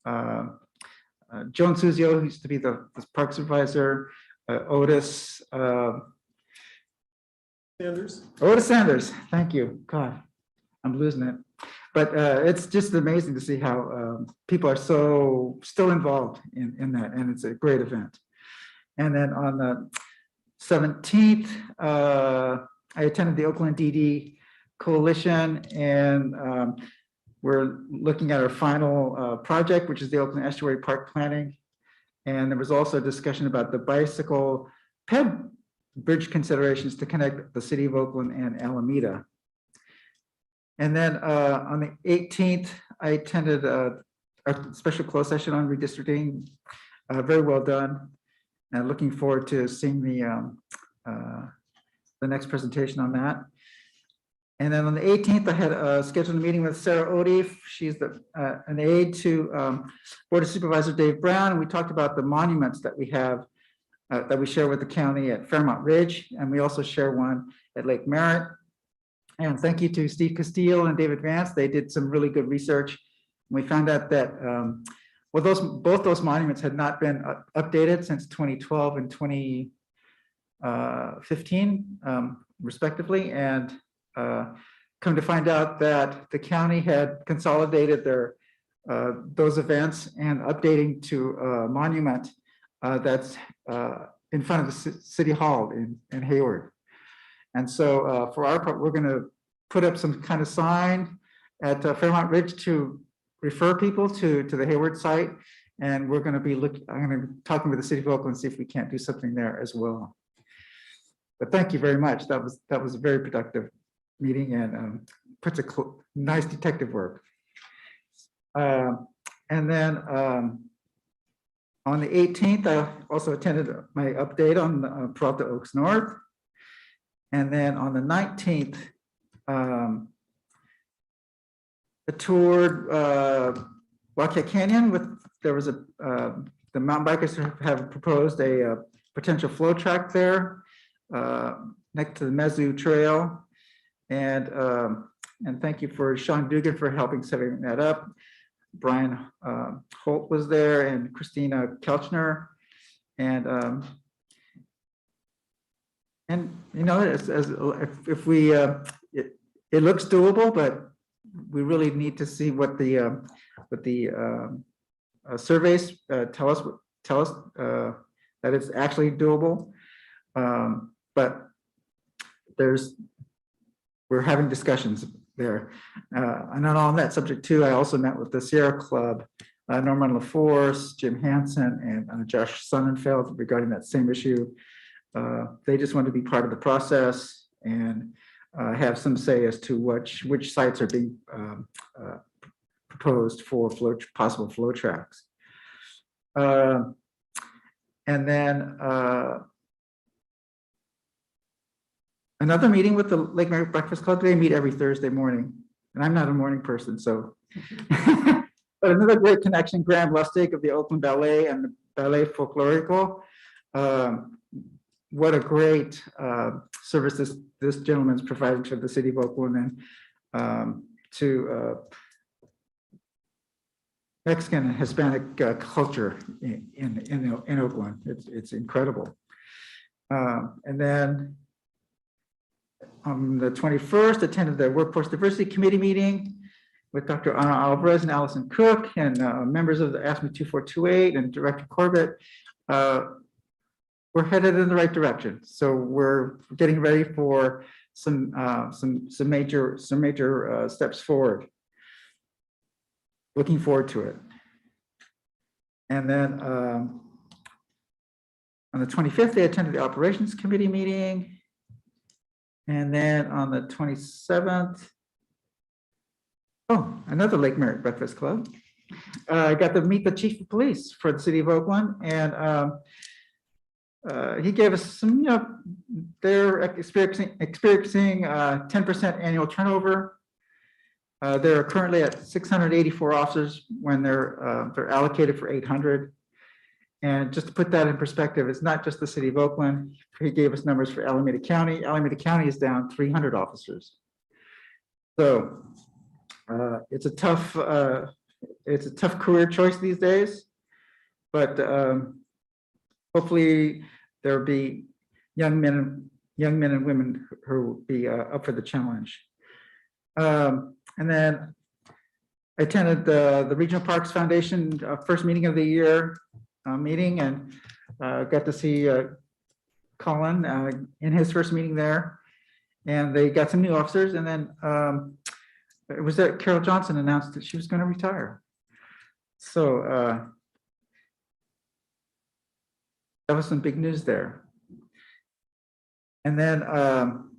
Joan Suzio, who used to be the park supervisor, Otis, Sanders. Otis Sanders, thank you. God, I'm losing it. But it's just amazing to see how people are so still involved in that, and it's a great event. And then on the 17th, I attended the Oakland DD Coalition, and we're looking at our final project, which is the Oakland Estuary Park planning. And there was also a discussion about the bicycle ped bridge considerations to connect the city of Oakland and Alameda. And then on the 18th, I attended a special closed session on redistricting. Very well done. And looking forward to seeing the next presentation on that. And then on the 18th, I had scheduled a meeting with Sarah O'Deef. She's an aide to Board of Supervisor Dave Brown. And we talked about the monuments that we have that we share with the county at Fairmont Ridge. And we also share one at Lake Merritt. And thank you to Steve Castile and David Vance. They did some really good research. We found out that well, both those monuments had not been updated since 2012 and 2015, respectively. And come to find out that the county had consolidated their those events and updating to a monument that's in front of the City Hall in Hayward. And so for our part, we're going to put up some kind of sign at Fairmont Ridge to refer people to the Hayward site. And we're going to be I'm going to be talking with the City of Oakland, see if we can't do something there as well. But thank you very much. That was a very productive meeting, and puts a nice detective work. And then on the 18th, I also attended my update on Peralta Oaks North. And then on the 19th, I toured Wildcat Canyon there was the mountain bikers have proposed a potential flow track there next to the Mezu Trail. And thank you for Sean Dugan for helping setting that up. Brian Holt was there, and Christina Kelchner. And you know, if we it looks doable, but we really need to see what the surveys tell us that it's actually doable. But we're having discussions there. And then on that subject too, I also met with the Sierra Club, Norman LaForce, Jim Hansen, and Josh Sonnenfeld regarding that same issue. They just want to be part of the process and have some say as to which sites are being proposed for possible flow tracks. And then another meeting with the Lake Merritt Breakfast Club. They meet every Thursday morning, and I'm not a morning person, so. But another great connection, Graham Lustig of the Oakland Ballet and the Ballet Folklorico. What a great service this gentleman's providing to the city of Oakland and to Mexican and Hispanic culture in Oakland. It's incredible. And then on the 21st, attended the Workforce Diversity Committee meeting with Dr. Ana Alvarez and Allison Cook and members of the ASME 2428 and Director Corbett. We're headed in the right direction. So we're getting ready for some major steps forward. Looking forward to it. And then on the 25th, they attended the Operations Committee meeting. And then on the 27th, another Lake Merritt Breakfast Club. I got to meet the Chief of Police for the city of Oakland, and he gave us some, they're experiencing 10% annual turnover. They're currently at 684 officers when they're allocated for 800. And just to put that in perspective, it's not just the city of Oakland. He gave us numbers for Alameda County. Alameda County is down 300 officers. So it's a tough career choice these days, but hopefully there'll be young men young men and women who will be up for the challenge. And then I attended the Regional Parks Foundation first meeting of the year meeting, and got to see Colin in his first meeting there. And they got some new officers, and then it was that Carol Johnson announced that she was going to retire. So that was some big news there. And then on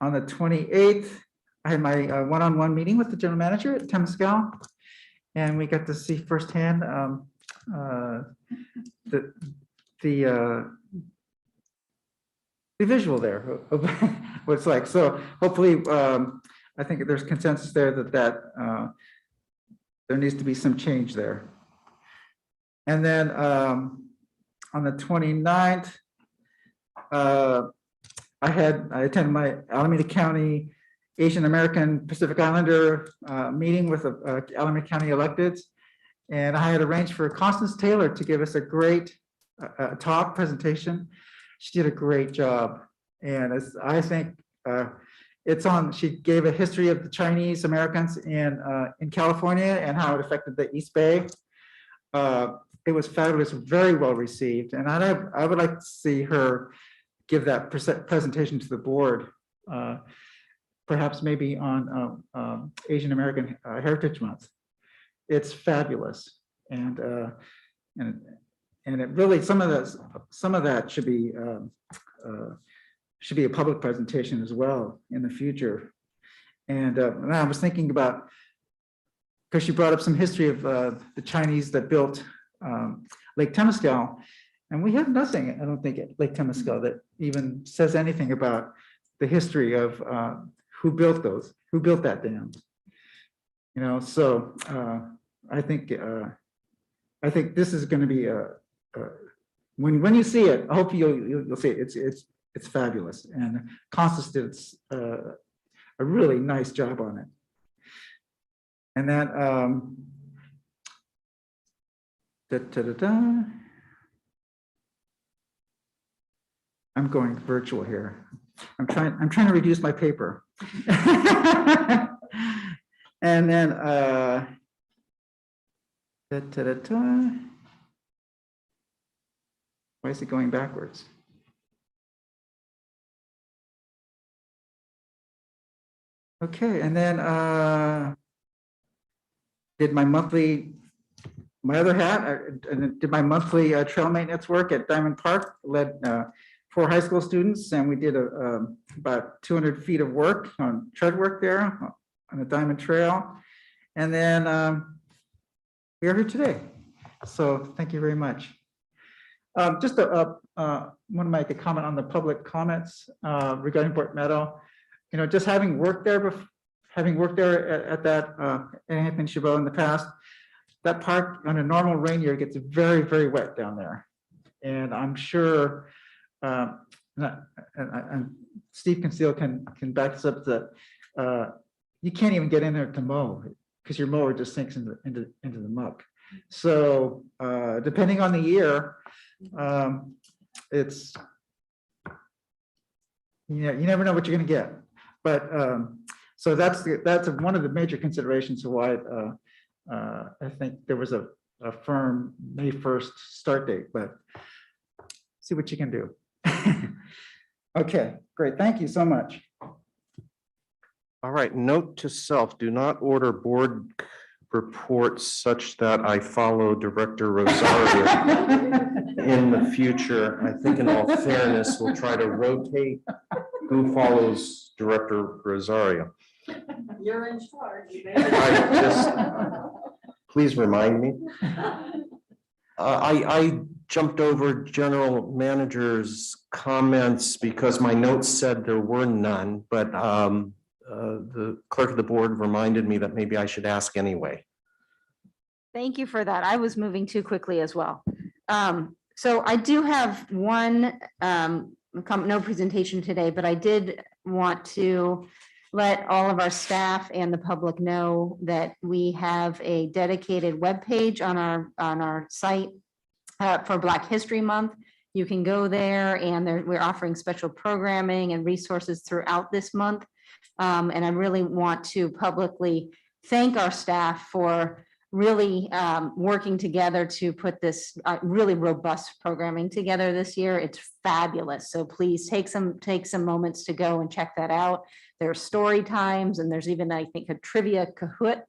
the 28th, I had my one-on-one meeting with the general manager at Temescal, and we got to see firsthand the visual there of what it's like. So hopefully, I think there's consensus there that there needs to be some change there. And then on the 29th, I attended my Alameda County Asian American Pacific Islander meeting with Alameda County electeds. And I had arranged for Constance Taylor to give us a great talk presentation. She did a great job. And I think she gave a history of the Chinese Americans in California and how it affected the East Bay. It was fabulous, very well received. And I would like to see her give that presentation to the board, perhaps maybe on Asian American Heritage Month. It's fabulous. And it really, some of that should be a public presentation as well in the future. And I was thinking about, because she brought up some history of the Chinese that built Lake Temescal, and we have nothing, I don't think, at Lake Temescal that even says anything about the history of who built that dam. You know, so I think this is going to be when you see it, I hope you'll see it. It's fabulous, and Constance did a really nice job on it. And then I'm going virtual here. I'm trying to reduce my paper. And then why is it going backwards? Okay, and then did my other hat, and did my monthly trail maintenance work at Diamond Park, led 4 high school students, and we did about 200 feet of work on tread work there on the Diamond Trail. And then we are here today. So thank you very much. Just want to make a comment on the public comments regarding Bort Meadow. You know, just having worked there at that Anthony Chabot in the past, that park on a normal rain year gets very, very wet down there. And I'm sure, and Steve Conceal can back this up, that you can't even get in there to mow because your mower just sinks into the muck. So depending on the year, it's, you never know what you're going to get. But so that's one of the major considerations of why I think there was a firm May 1st start date, but see what you can do. Okay, great. Thank you so much. All right, note to self, do not order board reports such that I follow Director Rosario in the future. I think in all fairness, we'll try to rotate who follows Director Rosario. You're in charge. Please remind me. I jumped over General Manager's comments because my notes said there were none, but the clerk of the board reminded me that maybe I should ask anyway. Thank you for that. I was moving too quickly as well. So I do have one, no presentation today, but I did want to let all of our staff and the public know that we have a dedicated webpage on our site for Black History Month. You can go there and we're offering special programming and resources throughout this month. And I really want to publicly thank our staff for really working together to put this really robust programming together this year. It's fabulous. So please take some moments to go and check that out. There are story times, and there's even, I think, a trivia Kahoot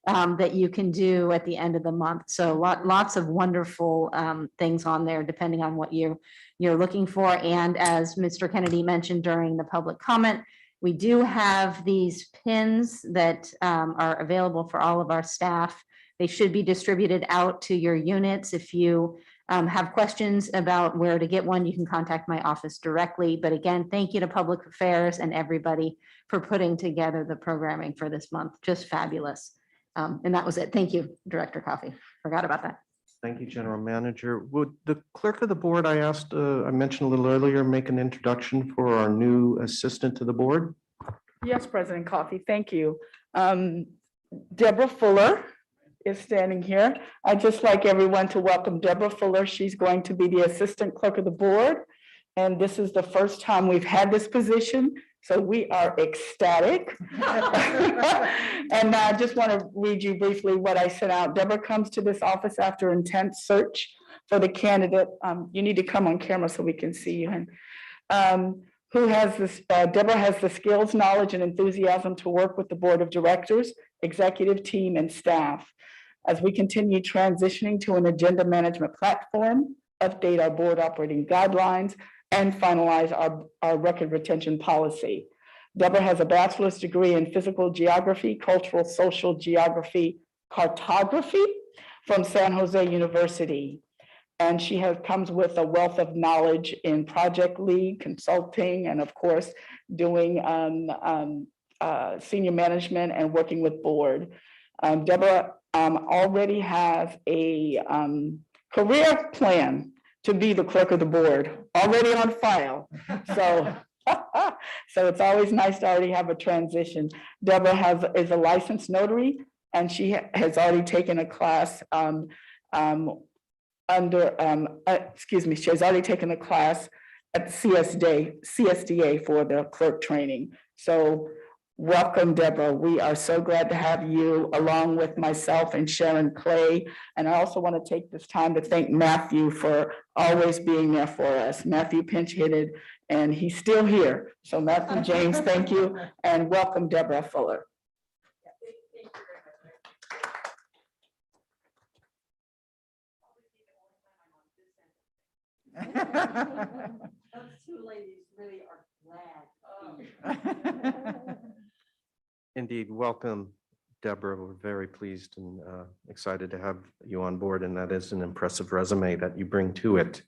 that you can do at the end of the month. So lots of wonderful things on there, depending on what you're looking for. And as Mr. Kennedy mentioned during the public comment, we do have these pins that are available for all of our staff. They should be distributed out to your units. If you have questions about where to get one, you can contact my office directly. But again, thank you to Public Affairs and everybody for putting together the programming for this month. Just fabulous. And that was it. Thank you, Director Coffey. Forgot about that. Thank you, General Manager. Would the clerk of the board, I mentioned a little earlier, make an introduction for our new assistant to the board? Yes, President Coffey, thank you. Deborah Fuller is standing here. I'd just like everyone to welcome Deborah Fuller. She's going to be the Assistant Clerk of the Board. And this is the first time we've had this position, so we are ecstatic. And I just want to read you briefly what I sent out. Deborah comes to this office after intense search for the candidate. You need to come on camera so we can see you. And who has this, Deborah has the skills, knowledge, and enthusiasm to work with the Board of Directors, executive team, and staff as we continue transitioning to an agenda management platform, update our board operating guidelines, and finalize our record retention policy. Deborah has a bachelor's degree in physical geography, cultural social geography, cartography from San Jose University. And she comes with a wealth of knowledge in project lead, consulting, and of course, doing senior management and working with board. Deborah already has a career plan to be the clerk of the board, already on file. So, so it's always nice to already have a transition. Deborah is a licensed notary, and she has already taken a class she has already taken a class at the CSDA for the clerk training. So welcome, Deborah. We are so glad to have you along with myself and Sharon Clay. And I also want to take this time to thank Matthew for always being there for us. Matthew pinch hitted, and he's still here. So Matthew James, thank you, and welcome, Deborah Fuller. Those two ladies really are glad. Indeed, welcome, Deborah. We're very pleased and excited to have you on board, and that is an impressive resume that you bring to it.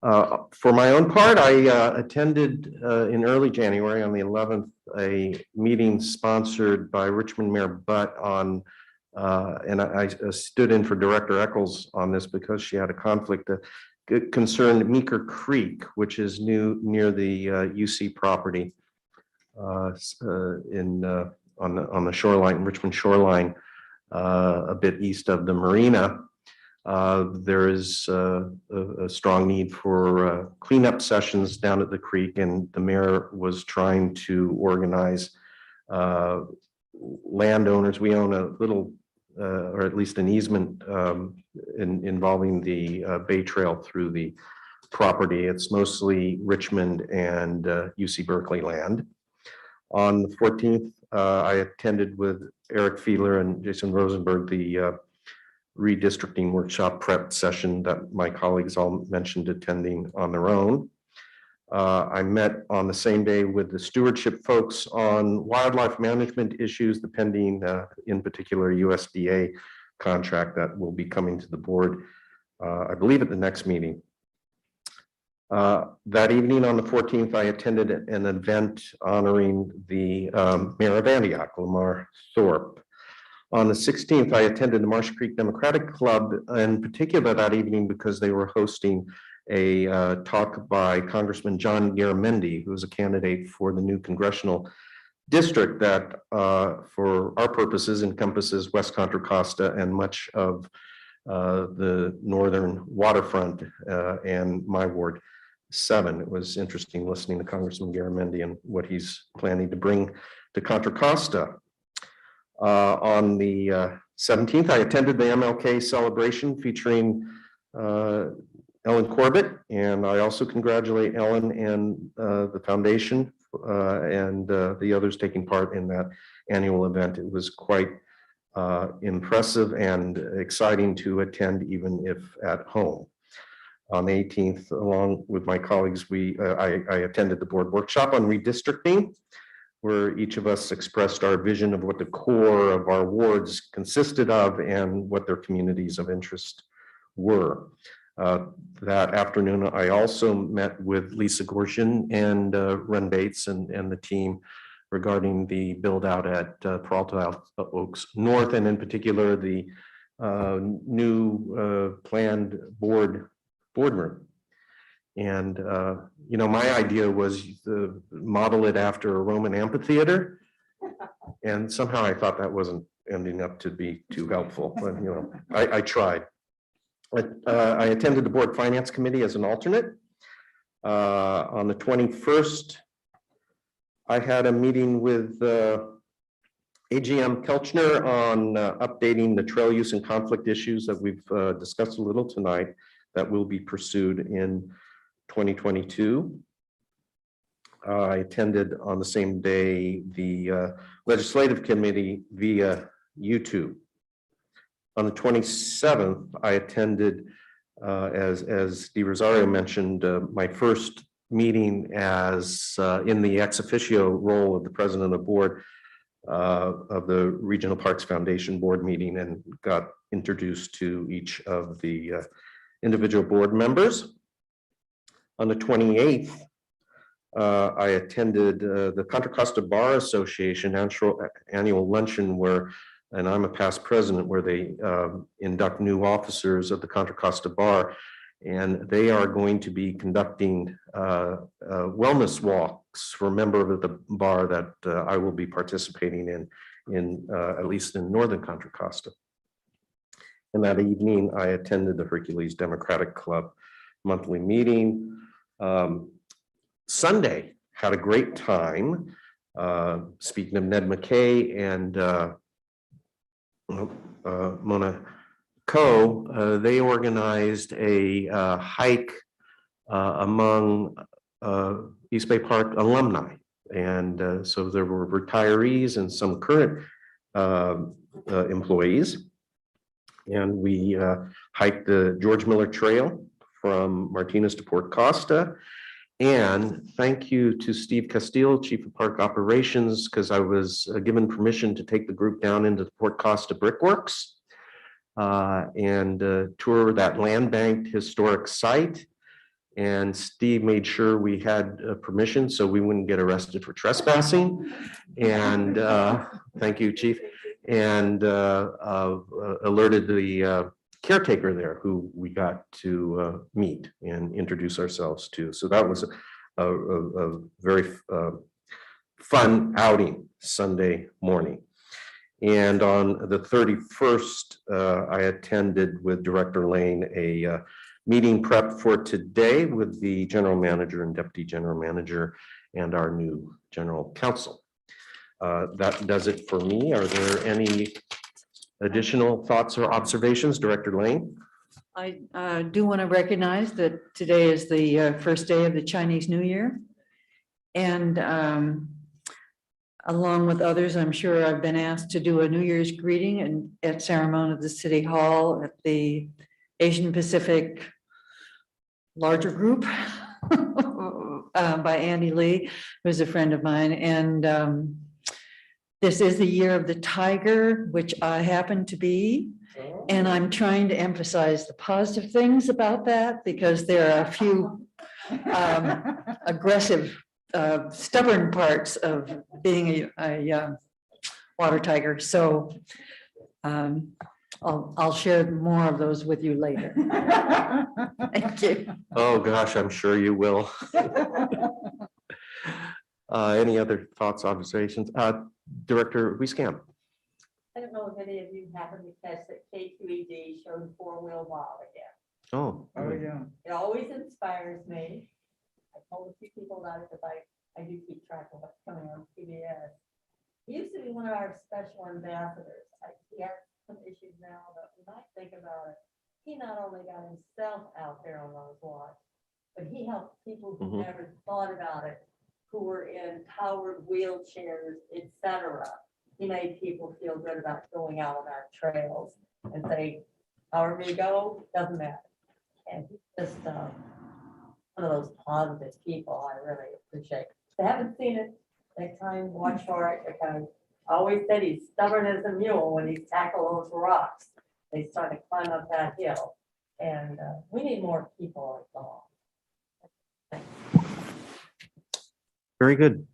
For my own part, I attended in early January on the 11th, a meeting sponsored by Richmond Mayor Butt on, and I stood in for Director Eccles on this because she had a conflict that concerned Meeker Creek, which is near the UC property on the shoreline, Richmond shoreline, a bit east of the marina. There is a strong need for cleanup sessions down at the creek, and the mayor was trying to organize landowners. We own a little, or at least an easement involving the Bay Trail through the property. It's mostly Richmond and UC Berkeley land. On the 14th, I attended with Eric Fiedler and Jason Rosenberg the redistricting workshop prep session that my colleagues all mentioned attending on their own. I met on the same day with the stewardship folks on wildlife management issues, the pending, in particular, USDA contract that will be coming to the board, I believe, at the next meeting. That evening on the 14th, I attended an event honoring the mayor of Antioch, Lamar Thorpe. On the 16th, I attended the Marsh Creek Democratic Club, in particular that evening because they were hosting a talk by Congressman John Garamendi, who is a candidate for the new congressional district that, for our purposes, encompasses West Contra Costa and much of the northern waterfront, and my ward 7. It was interesting listening to Congressman Garamendi and what he's planning to bring to Contra Costa. On the 17th, I attended the MLK celebration featuring Ellen Corbett, and I also congratulate Ellen and the foundation and the others taking part in that annual event. It was quite impressive and exciting to attend, even if at home. On the 18th, along with my colleagues, I attended the board workshop on redistricting, where each of us expressed our vision of what the core of our wards consisted of and what their communities of interest were. That afternoon, I also met with Lisa Gorshin and Ren Bates and the team regarding the build out at Peralta Oaks North, and in particular, the new planned boardroom. And, you know, my idea was to model it after a Roman amphitheater. And somehow I thought that wasn't ending up to be too helpful, but, you know, I tried. I attended the board finance committee as an alternate. On the 21st, I had a meeting with AGM Kelchner on updating the trail use and conflict issues that we've discussed a little tonight that will be pursued in 2022. I attended on the same day the legislative committee via YouTube. On the 27th, I attended, as Di Rosario mentioned, my first meeting as in the ex officio role of the president of the board of the Regional Parks Foundation board meeting, and got introduced to each of the individual board members. On the 28th, I attended the Contra Costa Bar Association annual luncheon, where, and I'm a past president, where they induct new officers of the Contra Costa Bar, and they are going to be conducting wellness walks for a member of the bar that I will be participating in at least in Northern Contra Costa. And that evening, I attended the Hercules Democratic Club monthly meeting. Sunday, had a great time. Speaking of Ned McKay and Mona Coe, they organized a hike among East Bay Park alumni. And so there were retirees and some current employees. And we hiked the George Miller Trail from Martinez to Port Costa. And thank you to Steve Castile, Chief of Park Operations, because I was given permission to take the group down into the Port Costa Brickworks and tour that land banked historic site. And Steve made sure we had permission so we wouldn't get arrested for trespassing. And thank you, Chief. And alerted the caretaker there, who we got to meet and introduce ourselves to. So that was a very fun outing Sunday morning. And on the 31st, I attended with Director Lane a meeting prep for today with the general manager and deputy general manager and our new general counsel. That does it for me. Are there any additional thoughts or observations? Director Lane? I do want to recognize that today is the first day of the Chinese New Year. And along with others, I'm sure I've been asked to do a New Year's greeting at ceremony at the City Hall at the Asian Pacific larger group by Andy Lee, who's a friend of mine. And this is the year of the tiger, which I happen to be. And I'm trying to emphasize the positive things about that, because there are a few aggressive, stubborn parts of being a water tiger. So I'll share more of those with you later. Thank you. Oh, gosh, I'm sure you will. Any other thoughts, observations? Director Wieskamp? I don't know if any of you happened to catch that KQED showed four-wheel ball again. Oh. Oh, yeah. It always inspires me. I told a few people about it because I do keep track of what's coming on PBS. He used to be one of our special ambassadors. He has some issues now, but when I think about it, he not only got himself out there on those walks, but he helped people who never thought about it, who were in powered wheelchairs, etc. He made people feel good about going out on our trails and say, however you go, doesn't matter. And he's just one of those positive people I really appreciate. If they haven't seen it, next time watch for it, because I always said he's stubborn as a mule when he tackled those rocks. They start to climb up that hill. And we need more people like that. Very good.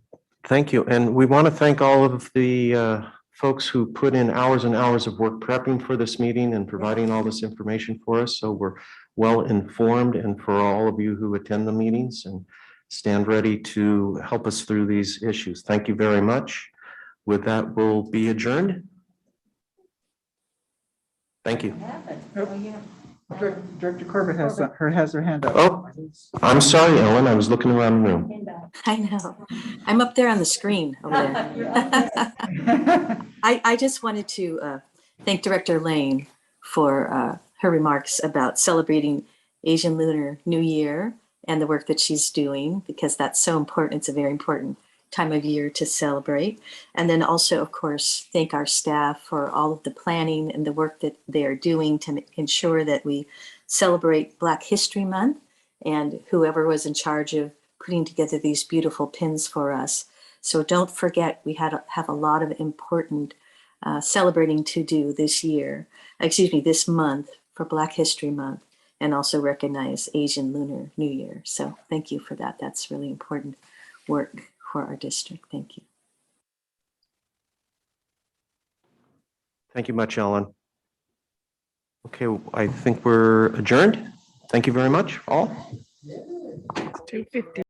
Thank you. And we want to thank all of the folks who put in hours and hours of work prepping for this meeting and providing all this information for us. So we're well informed, and for all of you who attend the meetings and stand ready to help us through these issues. Thank you very much. With that, we'll be adjourned. Thank you. Director Corbett has her hand up. Oh, I'm sorry, Ellen. I was looking around the room. I know. I'm up there on the screen over there. I just wanted to thank Director Lane for her remarks about celebrating Asian Lunar New Year and the work that she's doing, because that's so important. It's a very important time of year to celebrate. And then also, of course, thank our staff for all of the planning and the work that they are doing to ensure that we celebrate Black History Month, and whoever was in charge of putting together these beautiful pins for us. So don't forget, we have a lot of important celebrating to do this month for Black History Month, and also recognize Asian Lunar New Year. So thank you for that. That's really important work for our district. Thank you. Thank you much, Ellen. Okay, I think we're adjourned. Thank you very much, all. 2:50.